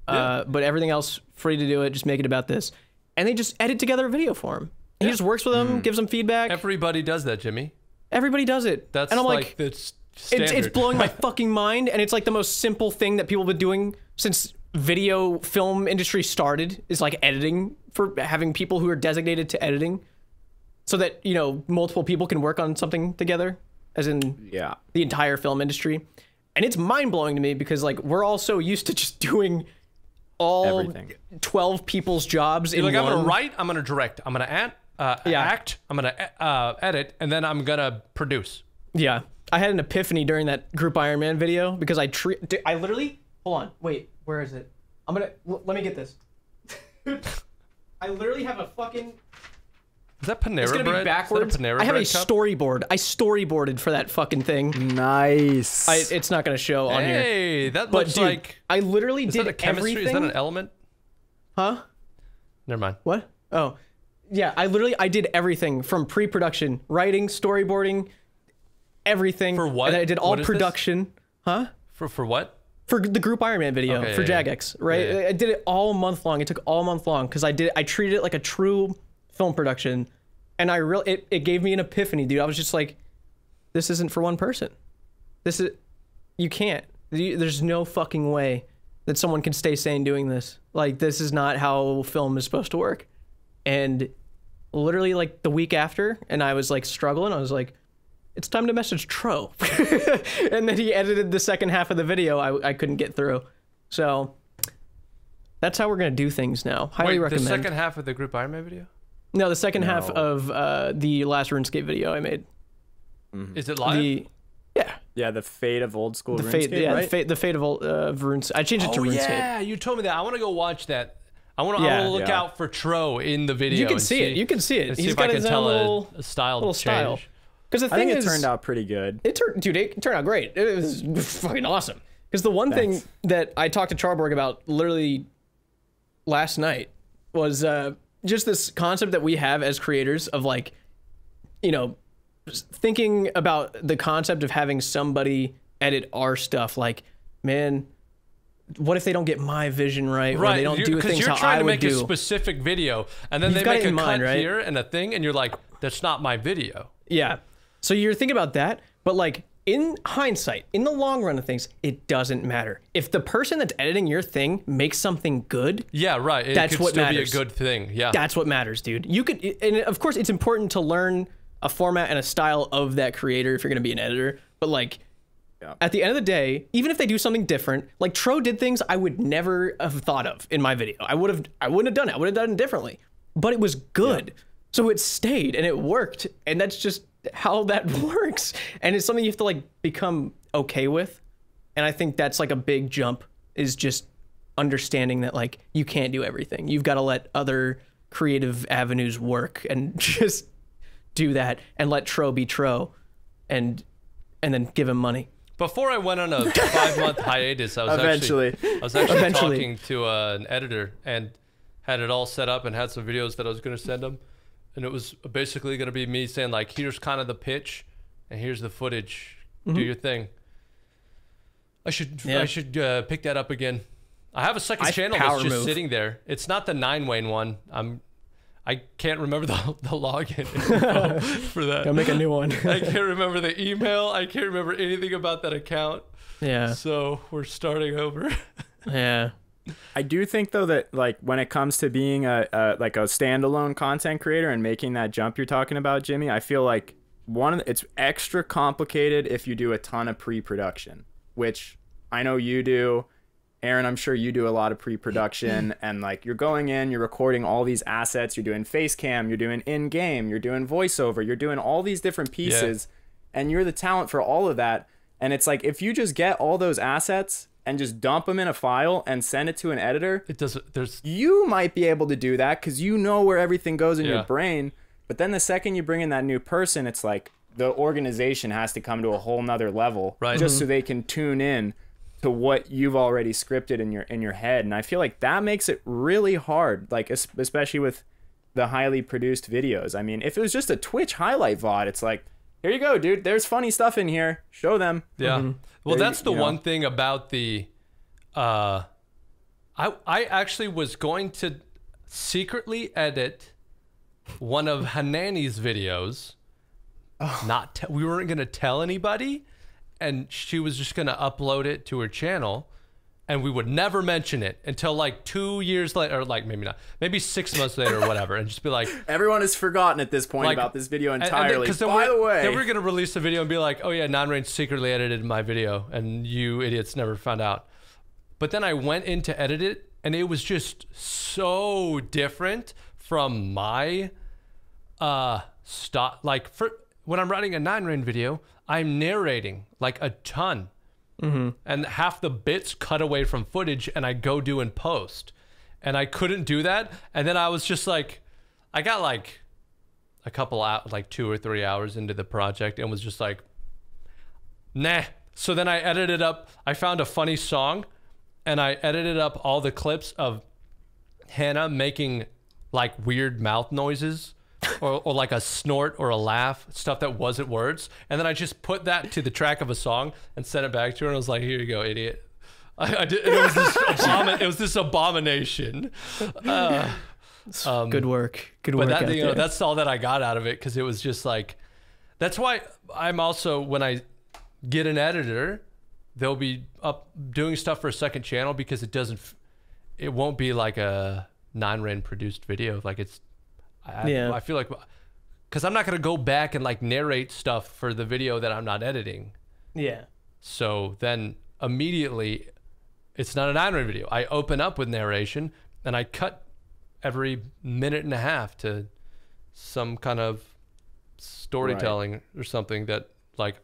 Yeah. But everything else, free to do it. Just make it about this. And they just edit together a video for him. And he just works with them, gives them feedback. Everybody does that, Jimmy. Everybody does it. That's and I'm like it's standard. it's blowing my fucking mind, and it's like the most simple thing that people have been doing since video film industry started is like editing, for having people who are designated to editing so that, you know, multiple people can work on something together, as in the entire film industry. And it's mind-blowing to me because like we're all so used to just doing all everything. 12 people's jobs in like, one. I'm gonna write, I'm gonna direct, I'm gonna act, I'm gonna edit, and then I'm gonna produce. Yeah, I had an epiphany during that group Ironman video because I literally, hold on, wait, where is it? Let me get this. I literally have a fucking. Is that Panera It's gonna bread? be backwards. I have a storyboard. I storyboarded for that fucking thing. Nice. It's not gonna show on here. Hey, that But looks dude, like. I literally Is did that a chemistry? everything. Is that an element? Huh? Never mind. What? Oh, yeah. I did everything from pre-production, writing, storyboarding, everything. For what? And I did all What is this? production. Huh? For what? For the group Ironman video Okay, for yeah, Jagex, right? Yeah, yeah. I did it all month long. It took all month long because I treated it like a true film production, and it gave me an epiphany, dude. I was just like, this isn't for one person. You can't. There's no fucking way that someone can stay sane doing this. Like, this is not how film is supposed to work. And literally like the week after, and I was like struggling, I was like, it's time to message Troh. And then he edited the second half of the video I couldn't get through. So that's how we're going to do things now. Highly recommend. The second half of the group Ironman video? No, the second half of the last RuneScape video I made. Is it live? Yeah, the fate of old school fate, RuneScape, right? the fate of RuneScape. I changed it to RuneScape. Yeah, you told me that. I want to go watch that. I want to look out for Troh in the video. You can see it. You can see it. And He's see if got I can his tell own a style little style. change. Because the I thing think is, it turned out pretty good. It turned out great. It was fucking awesome. Because the one thing that I talked to Charborg about literally last night was just this concept that we have as creators of like, you know, thinking about the concept of having somebody edit our stuff. Like, man, what if they don't get my vision right? Or they don't do things how I would do? Because you're trying to make a specific video, and then they make a cut here and a thing, and you're like, that's not my video. Yeah. So you're thinking about that, but like in hindsight, in the long run of things, it doesn't matter. If the person that's editing your thing makes something good, yeah, right. That's what matters. Be a good thing. Yeah. That's what matters, dude. You could, and of course, it's important to learn a format and a style of that creator if you're going to be an editor. But like, at the end of the day, even if they do something different, like Troh did things I would never have thought of in my video. I wouldn't have done it. I would have done it differently, but it was good. Yeah. So it stayed and it worked. And that's just how that works. And it's something you have to like become okay with. And I think that's like a big jump, is just understanding that like you can't do everything. You've got to let other creative avenues work and just do that and let Troh be Troh and then give him money. Before I went on a 5-month hiatus, I was actually talking to an editor and had it all set up and had some videos that I was going to send him. And it was basically going to be me saying like, here's kind of the pitch and here's the footage. Do your thing. I should pick that up again. I have a second channel that's just sitting there. It's not the 9Rain one. I can't remember the login for that. Gotta make a new one. I can't remember the email. I can't remember anything about that account. Yeah. So we're starting over. Yeah. I do think though that like when it comes to being a standalone content creator and making that jump you're talking about, Jimmy, I feel like it's extra complicated if you do a ton of pre-production, which I know you do. Aaron, I'm sure you do a lot of pre-production, and like you're going in, you're recording all these assets, you're doing face cam, you're doing in-game, you're doing voiceover, you're doing all these different pieces, and you're the talent for all of that. And it's like, if you just get all those assets and just dump them in a file and send it to an editor, you might be able to do that because you know where everything goes in your brain. But then the second you bring in that new person, it's like the organization has to come to a whole nother level, just so they can tune in to what you've already scripted in your head. And I feel like that makes it really hard, like especially with the highly produced videos. I mean, if it was just a Twitch highlight VOD, it's like, here you go, dude, there's funny stuff in here, show them. Yeah. Well, that's the one thing about the I actually was going to secretly edit one of Hanani's videos. We weren't going to tell anybody, and she was just going to upload it to her channel, and we would never mention it until like 2 years later, or like maybe not, maybe 6 months later or whatever, and just be like, everyone has forgotten at this point about this video entirely. By the way, then we're going to release a video and be like, oh yeah, 9Rain's secretly edited my video and you idiots never found out. But then I went in to edit it, and it was just so different from my like when I'm writing a 9Rain video, I'm narrating like a ton. And half the bits cut away from footage, and I go do in post, and I couldn't do that. And then I was just like, I got like a couple out, like 2 or 3 hours into the project, and was just like, nah. So then I edited up, I found a funny song, and I edited up all the clips of Hannah making like weird mouth noises, or like a snort or a laugh, stuff that wasn't words. And then I just put that to the track of a song and sent it back to her, and I was like, here you go, idiot. I did, and it was this abomination. Good work. Good but work. But that's all that I got out of it, because it was just like, that's why I'm also, when I get an editor, they'll be up doing stuff for a second channel, because it won't be like a 9Rain produced video. Like I feel like, because I'm not going to go back and like narrate stuff for the video that I'm not editing. Yeah. So then immediately it's not a 9Rain video. I open up with narration, and I cut every minute and a half to some kind of storytelling or something that like,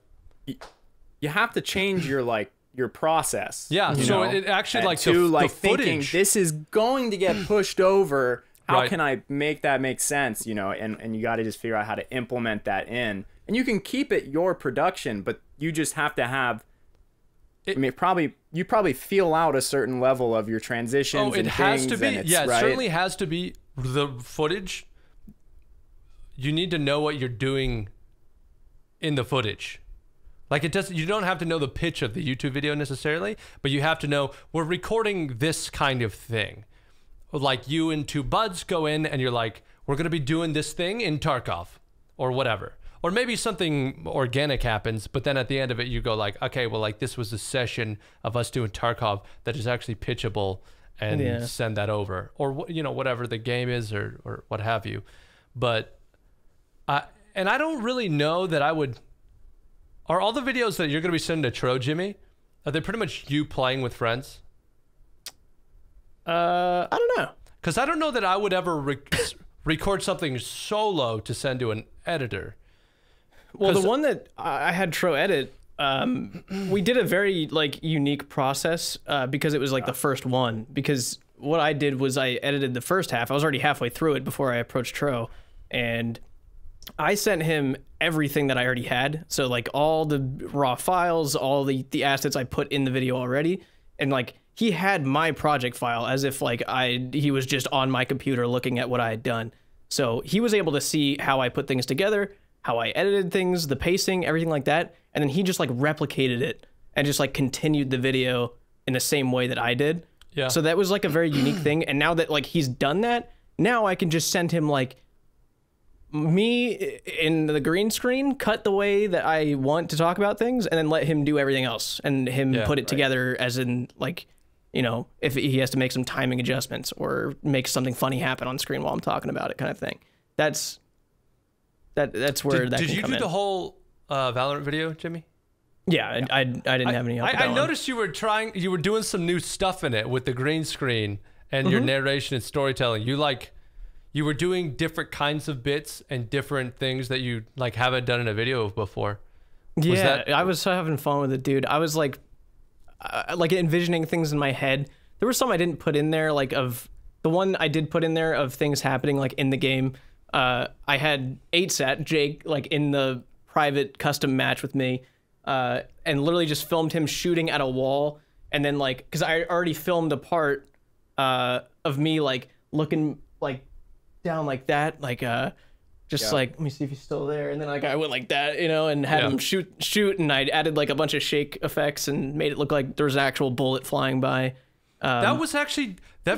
you have to change your process. Yeah. So it actually like to the thinking footage. This is going to get pushed over. How can I make that make sense? And you got to just figure out how to implement that in. And you can keep it your production, but you just have to have. I mean, you probably feel out a certain level of your transitions. Oh, it has to be. Yeah, it certainly has to be the footage, you need to know what you're doing in the footage. Like you don't have to know the pitch of the YouTube video necessarily, but you have to know we're recording this kind of thing. Like you and two buds go in and you're like, we're going to be doing this thing in Tarkov or whatever. Or maybe something organic happens, but then at the end of it, you go like, okay, well, like this was a session of us doing Tarkov that is actually pitchable, and send that over, or you know, whatever the game is, or what have you. But I don't really know that I would. Are all the videos that you're going to be sending to Troh, Jimmy, are they pretty much you playing with friends? I don't know, because I don't know that I would ever record something solo to send to an editor. Well, the one that I had Troh edit, we did a very like unique process because it was like the first one. Because what I did was I edited the first half. I was already halfway through it before I approached Troh, and I sent him everything that I already had. So like all the raw files, all the assets I put in the video already, and like he had my project file as if like he was just on my computer looking at what I had done. So he was able to see how I put things together, how I edited things, the pacing, everything like that. And then he just like replicated it and just like continued the video in the same way that I did. Yeah. So that was like a very unique thing. And now that like he's done that, now I can just send him like me in the green screen, cut the way that I want to talk about things, and then let him do everything else and him put it together as in like, you know, if he has to make some timing adjustments or make something funny happen on screen while I'm talking about it kind of thing. That's where that can come in. Did you do the whole Valorant video, Jimmy? Yeah, I didn't have any help with that I noticed you were doing some new stuff in it with the green screen and your narration and storytelling. You were doing different kinds of bits and different things that you like haven't done in a video before. I was having fun with it, dude. I was like envisioning things in my head. There were some I didn't put in there, like of the one I did put in there of things happening like in the game. I had 8sat Jake like in the private custom match with me, and literally just filmed him shooting at a wall, and then like because I already filmed a part of me like looking like down like that, like just like let me see if he's still there, and then like I went like that, you know, and had him shoot, and I added like a bunch of shake effects and made it look like there was an actual bullet flying by. That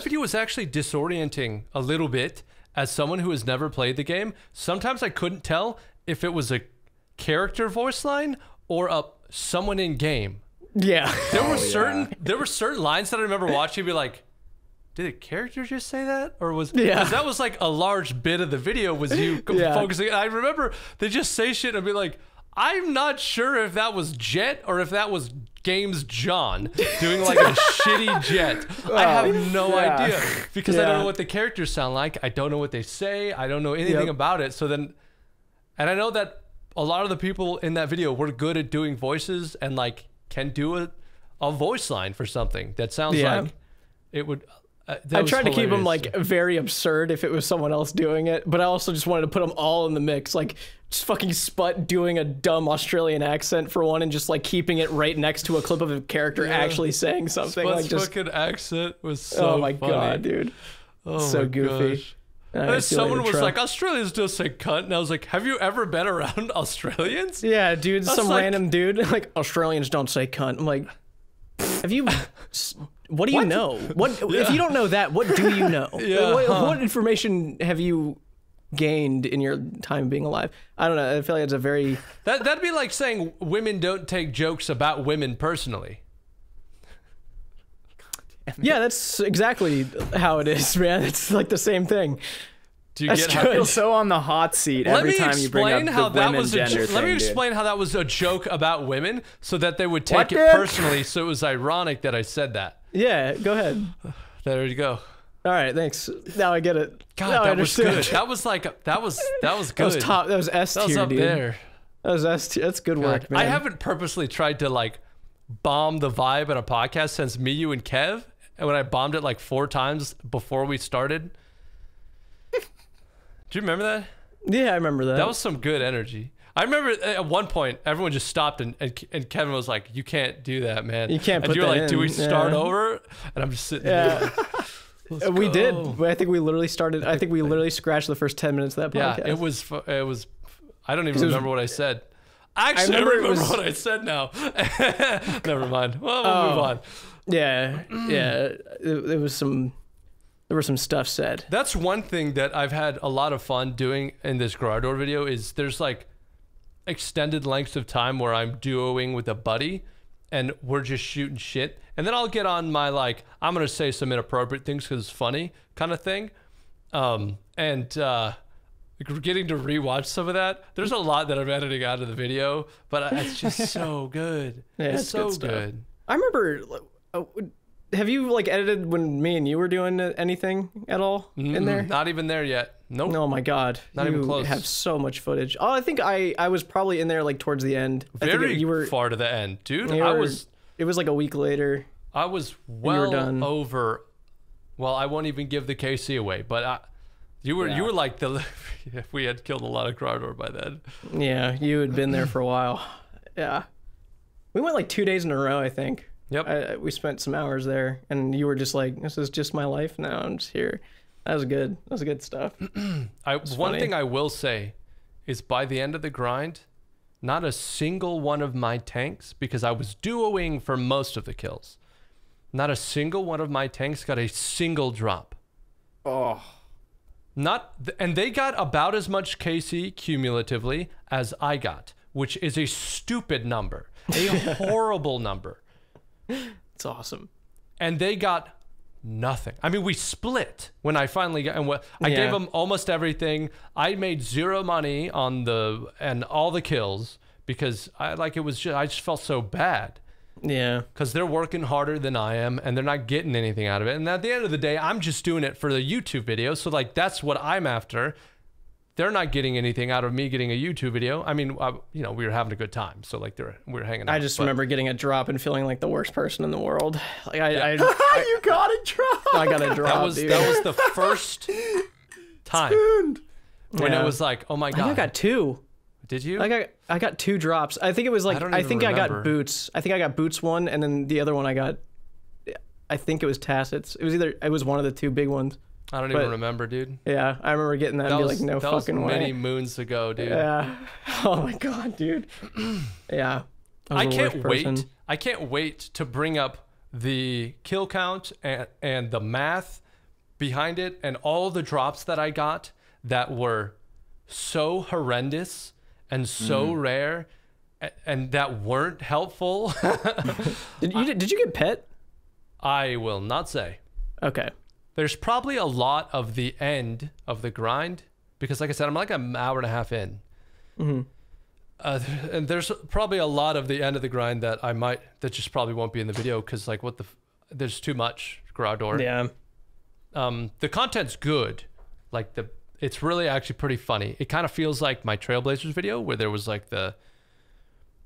video was actually disorienting a little bit. As someone who has never played the game, sometimes I couldn't tell if it was a character voice line or someone in game. Yeah. There were certain lines that I remember watching and be like, did a character just say that? Or was that was like a large bit of the video was you focusing. I remember they just say shit and I'd be like, I'm not sure if that was Jet or if that was Games John doing like a shitty Jet. I have no idea because I don't know what the characters sound like. I don't know what they say. I don't know anything about it. So then, and I know that a lot of the people in that video were good at doing voices and like can do a voice line for something that sounds like it would. I tried to keep them like very absurd if it was someone else doing it, but I also just wanted to put them all in the mix, like just fucking Sput doing a dumb Australian accent for one, and just like keeping it right next to a clip of a character actually saying something. Sput's like just fucking accent was so funny. God, dude, so goofy. Someone was like, Australians don't say cunt, and I was like, have you ever been around Australians? Yeah, dude, some random dude like Australians don't say cunt. I'm like, have you? What do you know? What if you don't know that? What do you know? What information have you gained in your time being alive? I don't know. I feel like it's a very that'd be like saying women don't take jokes about women personally. Yeah, that's exactly how it is, man. It's like the same thing. Do you get? I feel so on the hot seat every time you bring up the women gender thing. Let me explain how that was a joke about women, so that they would take it personally. So it was ironic that I said that. Yeah, go ahead. There you go. All right, thanks. Now I get it. God, that was good. That was like that was good. That was top. That was S tier, dude. That was up there. That was S tier. That's good work, man. I haven't purposely tried to like bomb the vibe at a podcast since me, you, and Kev. And when I bombed it like 4 times before we started. Do you remember that? Yeah, I remember that. That was some good energy. I remember at one point everyone just stopped and Kevin was like, "You can't do that, man. You can't." And put you were that like, in. "Do we start over?" And I'm just sitting there. We did. I think we literally started. I think we literally scratched the first 10 minutes of that podcast. Yeah, it was. I don't even remember what I said. Actually, I remember what I said now. Never mind. Well, we'll move on. Yeah. There was some stuff said. That's one thing that I've had a lot of fun doing in this garage door video is there's like extended lengths of time where I'm duoing with a buddy and we're just shooting shit. And then I'll get on my like, I'm going to say some inappropriate things because it's funny kind of thing. Getting to rewatch some of that, there's a lot that I'm editing out of the video, but it's just so good. Yeah, it's so good. I remember, have you like edited when me and you were doing anything at all in there? Not even there yet. Nope. Oh my God. Not even close. You have so much footage. Oh, I think I was probably in there like towards the end. Very you were far to the end, dude. It was like a week later. I was well over. Well, I won't even give the KC away, but you were like we had killed a lot of Crowdor by then. Yeah, you had been there for a while. Yeah, we went like 2 days in a row, I think. Yep. We spent some hours there, and you were just like, "This is just my life now. I'm just here." That was good. That was good stuff. One thing I will say is by the end of the grind, not a single one of my tanks, because I was duoing for most of the kills, not a single one of my tanks got a single drop. Oh. And they got about as much KC cumulatively as I got, which is a stupid number, a horrible number. It's awesome. And they got nothing. I mean, we split when I finally got, and I gave them almost everything. I made zero money on all the kills because I just felt so bad. Yeah. Because they're working harder than I am and they're not getting anything out of it. And at the end of the day, I'm just doing it for the YouTube video. So like, that's what I'm after. They're not getting anything out of me getting a YouTube video. I mean, we were having a good time. So like we were hanging out. I just remember getting a drop and feeling like the worst person in the world. Like you got a drop. I got a drop. That was the first time when it was like, oh my God. I got two. Did you? I got two drops. I think it was like, I think I got boots. I think I got boots one, and then the other one I think it was Tacits. It was one of the two big ones. I don't even remember, dude. Yeah, I remember getting that and be like, no fucking way. That was many moons ago, dude. Yeah. Oh my God, dude. Yeah. I can't wait. I can't wait to bring up the kill count and the math behind it and all the drops that I got that were so horrendous and so rare and that weren't helpful. Did you get pet? I will not say. Okay. There's probably a lot of the end of the grind because, like I said, I'm like an hour and a half in. And there's probably a lot of the end of the grind that just probably won't be in the video because, like, there's too much Groudor. Yeah. The content's good. Like, it's really actually pretty funny. It kind of feels like my Trailblazers video where there was like a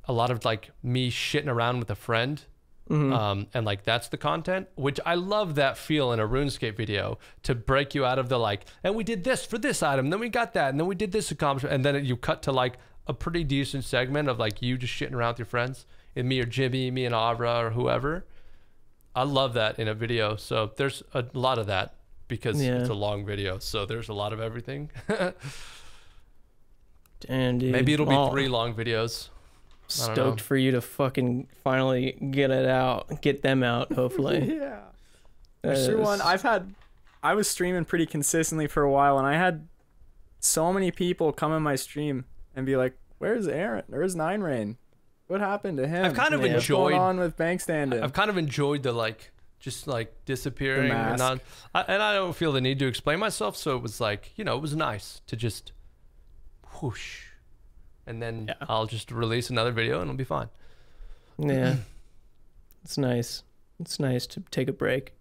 lot of like me shitting around with a friend. And like that's the content, which I love that feel in a RuneScape video to break you out of the like, and we did this for this item, then we got that, and then we did this accomplishment, and then you cut to like a pretty decent segment of like you just shitting around with your friends, and me or Jimmy, me and Avra or whoever. I love that in a video. So there's a lot of that because it's a long video. So there's a lot of everything. Damn, dude. Maybe it'll be 3 long videos. Stoked for you to fucking finally get them out, hopefully. Yeah. There's one. I was streaming pretty consistently for a while, and I had so many people come in my stream and be like, "Where's Aaron? Where's 9Rain? What happened to him? I've kind of enjoyed what's going on with Bankstandin." I've kind of enjoyed the like just like disappearing and I don't feel the need to explain myself, so it was like, it was nice to just whoosh. And then I'll just release another video and it'll be fine. Yeah. It's nice. It's nice to take a break.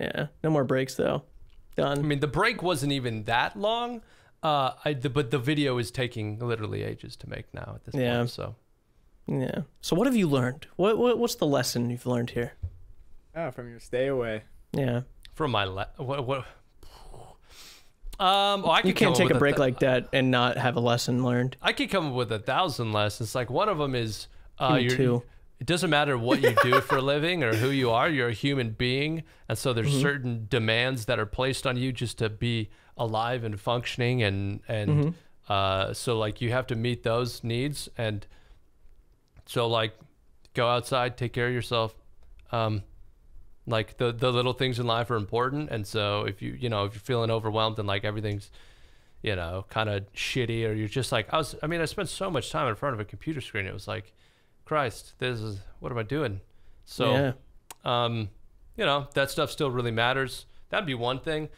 Yeah. No more breaks though. Done. I mean, the break wasn't even that long. But the video is taking literally ages to make now at this point. So. Yeah. So what have you learned? What's the lesson you've learned here? Oh, from your stay away. Yeah. From my what? You can't take a break like that and not have a lesson learned. I could come up with 1,000 lessons. Like one of them is two. it doesn't matter what you do for a living or who you are. You're a human being, and so there's certain demands that are placed on you just to be alive and functioning, and so like you have to meet those needs, and so like go outside, take care of yourself. Like the little things in life are important, and so if if you're feeling overwhelmed and like everything's kind of shitty, or you're just like I spent so much time in front of a computer screen, it was like, Christ, what am I doing? So that stuff still really matters. That'd be one thing.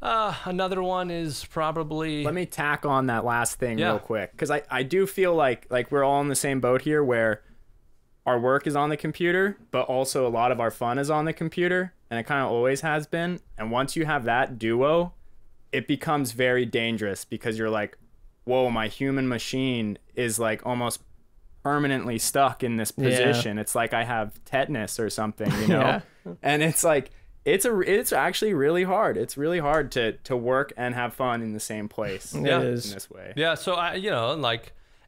Another one is probably, let me tack on that last thing real quick, because I do feel like we're all in the same boat here, where our work is on the computer, but also a lot of our fun is on the computer, and it kind of always has been. And once you have that duo, it becomes very dangerous, because you're like, whoa, my human machine is like almost permanently stuck in this position. It's like I have tetanus or something, and it's like it's actually really hard. It's really hard to work and have fun in the same place. It is. In this way. Yeah. So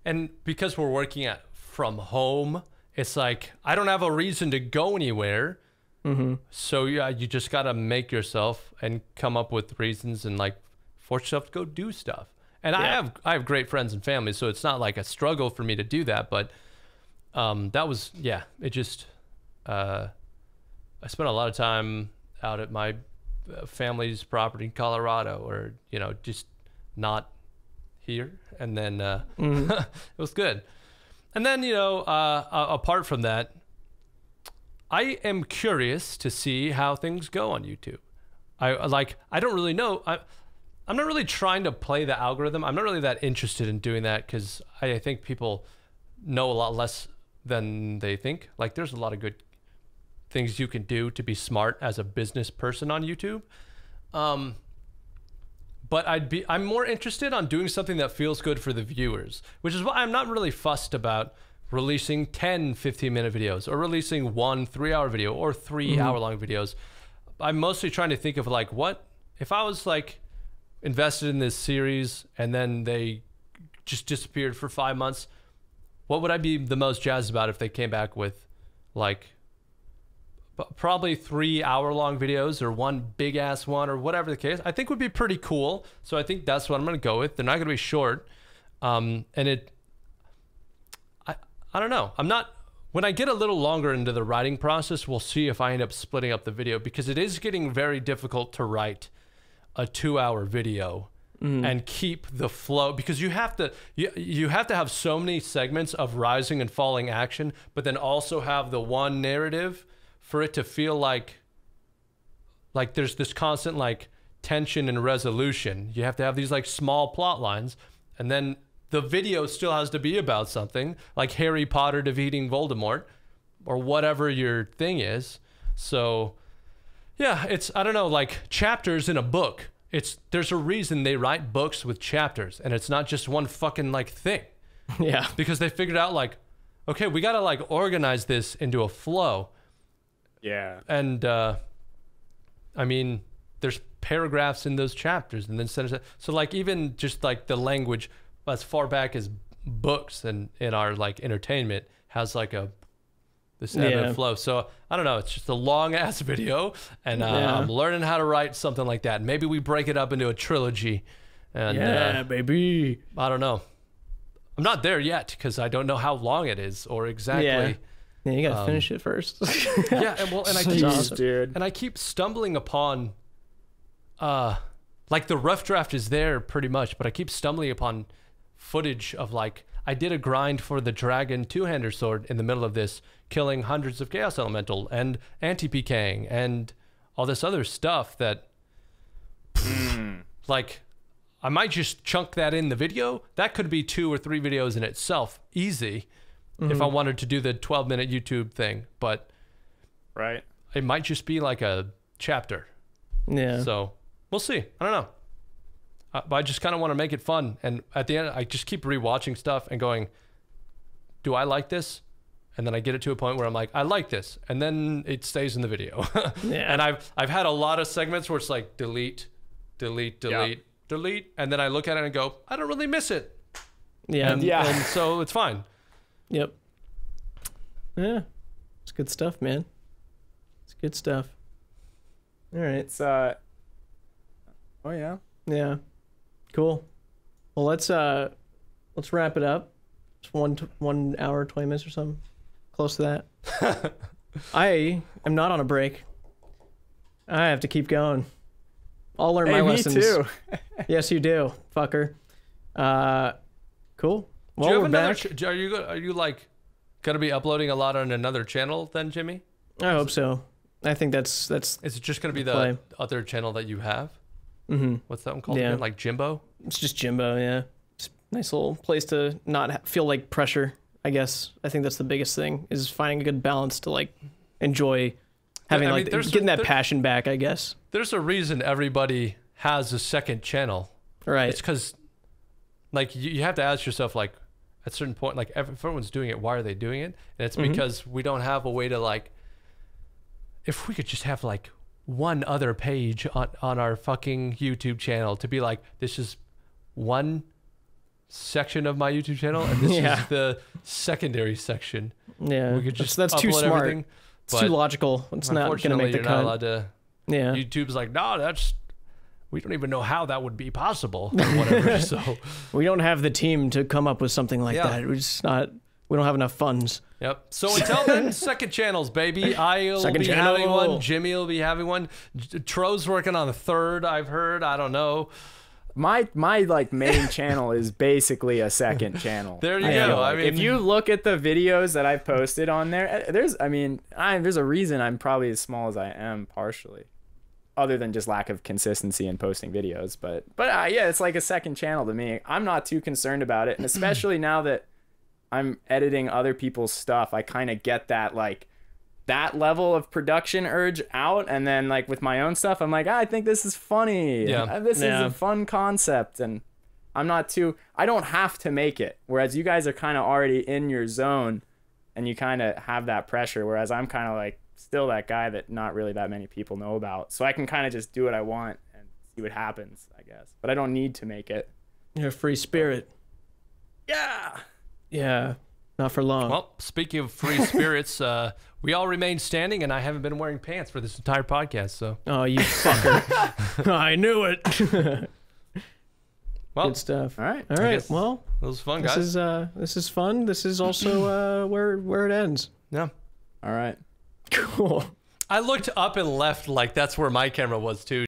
and because we're working from home, it's like I don't have a reason to go anywhere. So you just gotta make yourself and come up with reasons and like force yourself to go do stuff. And I have great friends and family, so it's not like a struggle for me to do that. But that was it just I spent a lot of time out at my family's property in Colorado, or just not here, and then it was good. And then apart from that, I am curious to see how things go on YouTube. I don't really know. I'm not really trying to play the algorithm. I'm not really that interested in doing that, because I think people know a lot less than they think. Like there's a lot of good things you can do to be smart as a business person on YouTube. But I'm more interested on doing something that feels good for the viewers, which is why I'm not really fussed about releasing 10 15-minute videos, or releasing 1 3-hour video, or 3 hour-long videos. I'm mostly trying to think of like, what if I was like invested in this series and then they just disappeared for 5 months, what would I be the most jazzed about if they came back with like probably 3 hour-long videos, or 1 big ass one, or whatever the case, I think would be pretty cool. So I think that's what I'm going to go with. They're not going to be short. I don't know. When I get a little longer into the writing process, we'll see if I end up splitting up the video, because it is getting very difficult to write a 2-hour video and keep the flow, because you have to have so many segments of rising and falling action, but then also have the one narrative for it to feel like there's this constant like tension and resolution. You have to have these like small plot lines, and then the video still has to be about something, like Harry Potter defeating Voldemort, or whatever your thing is. So yeah, I don't know, like chapters in a book. There's a reason they write books with chapters, and it's not just one fucking like thing. Yeah. Because they figured out like, okay, we got to like organize this into a flow. Yeah. And I mean, there's paragraphs in those chapters, and then sentences. So like even just like the language as far back as books and in our like entertainment has like this ebb and flow. So I don't know, it's just a long ass video, and I'm learning how to write something like that. Maybe we break it up into a trilogy, and baby, I don't know. I'm not there yet, because I don't know how long it is or exactly. Yeah, you gotta finish it first. I keep stumbling upon like the rough draft is there pretty much, but I keep stumbling upon footage of like, I did a grind for the dragon 2-hander sword in the middle of this, killing hundreds of chaos elemental and anti-PKing and all this other stuff that like I might just chunk that in the video. That could be 2 or 3 videos in itself, easy, if I wanted to do the 12-minute YouTube thing. But it might just be like a chapter. Yeah. So we'll see. I don't know. But I just kind of want to make it fun. And at the end, I just keep rewatching stuff and going, do I like this? And then I get it to a point where I'm like, I like this. And then it stays in the video. And I've had a lot of segments where it's like delete, delete, delete, delete. And then I look at it and go, I don't really miss it. Yeah. And so it's fine. Yep. Yeah. It's good stuff, man. It's good stuff. All right. It's oh yeah. Yeah. Cool. Well, let's wrap it up. It's 1 hour, 20 minutes or something. Close to that. I am not on a break. I have to keep going. I'll learn my lessons. Me too. Yes, you do, fucker. Cool. Well, we're back. Are you like gonna be uploading a lot on another channel then, Jimmy? I hope so. I think that's. Is it just gonna be the other channel that you have? Mm-hmm. What's that one called again? Like Jimbo? It's just Jimbo, yeah. Just nice little place to not feel like pressure, I guess. I think that's the biggest thing, is finding a good balance to like enjoy having getting that passion back, I guess. There's a reason everybody has a second channel. Right. It's because like you have to ask yourself, like, at a certain point, like, if everyone's doing it, why are they doing it? And it's because we don't have a way to, like, if we could just have like one other page on our fucking YouTube channel to be like, this is one section of my YouTube channel and this is the secondary section. Yeah, we could just that's too smart. Everything. It's too logical. It's not gonna make the cut. Not allowed to. Yeah, YouTube's like, no, we don't even know how that would be possible or whatever. So we don't have the team to come up with something like that. We don't have enough funds. Yep. So until then, second channels, baby. I'll be having one. Jimmy will be having one. Troh's working on the third, I've heard. I don't know. My like main channel is basically a second channel. There you go. Like, I mean, if you look at the videos that I've posted on there, there's a reason I'm probably as small as I am, partially, other than just lack of consistency in posting videos. But yeah, it's like a second channel to me. I'm not too concerned about it, and especially now that I'm editing other people's stuff, I kind of get that like that level of production urge out, and then like with my own stuff, I'm like, I think this is funny. Yeah. This is a fun concept, and I don't have to make it. Whereas you guys are kind of already in your zone, and you kind of have that pressure. Whereas I'm kind of like still that guy that not really that many people know about, so I can kind of just do what I want and see what happens, I guess. But I don't need to make it. You're a free spirit. Yeah. Yeah, not for long. Well, speaking of free spirits, we all remain standing, and I haven't been wearing pants for this entire podcast. So. Oh, you fucker! I knew it. Well, good stuff. All right. Well, that was fun, guys. This is fun. This is also where it ends. Yeah. All right. Cool. I looked up and left like that's where my camera was too.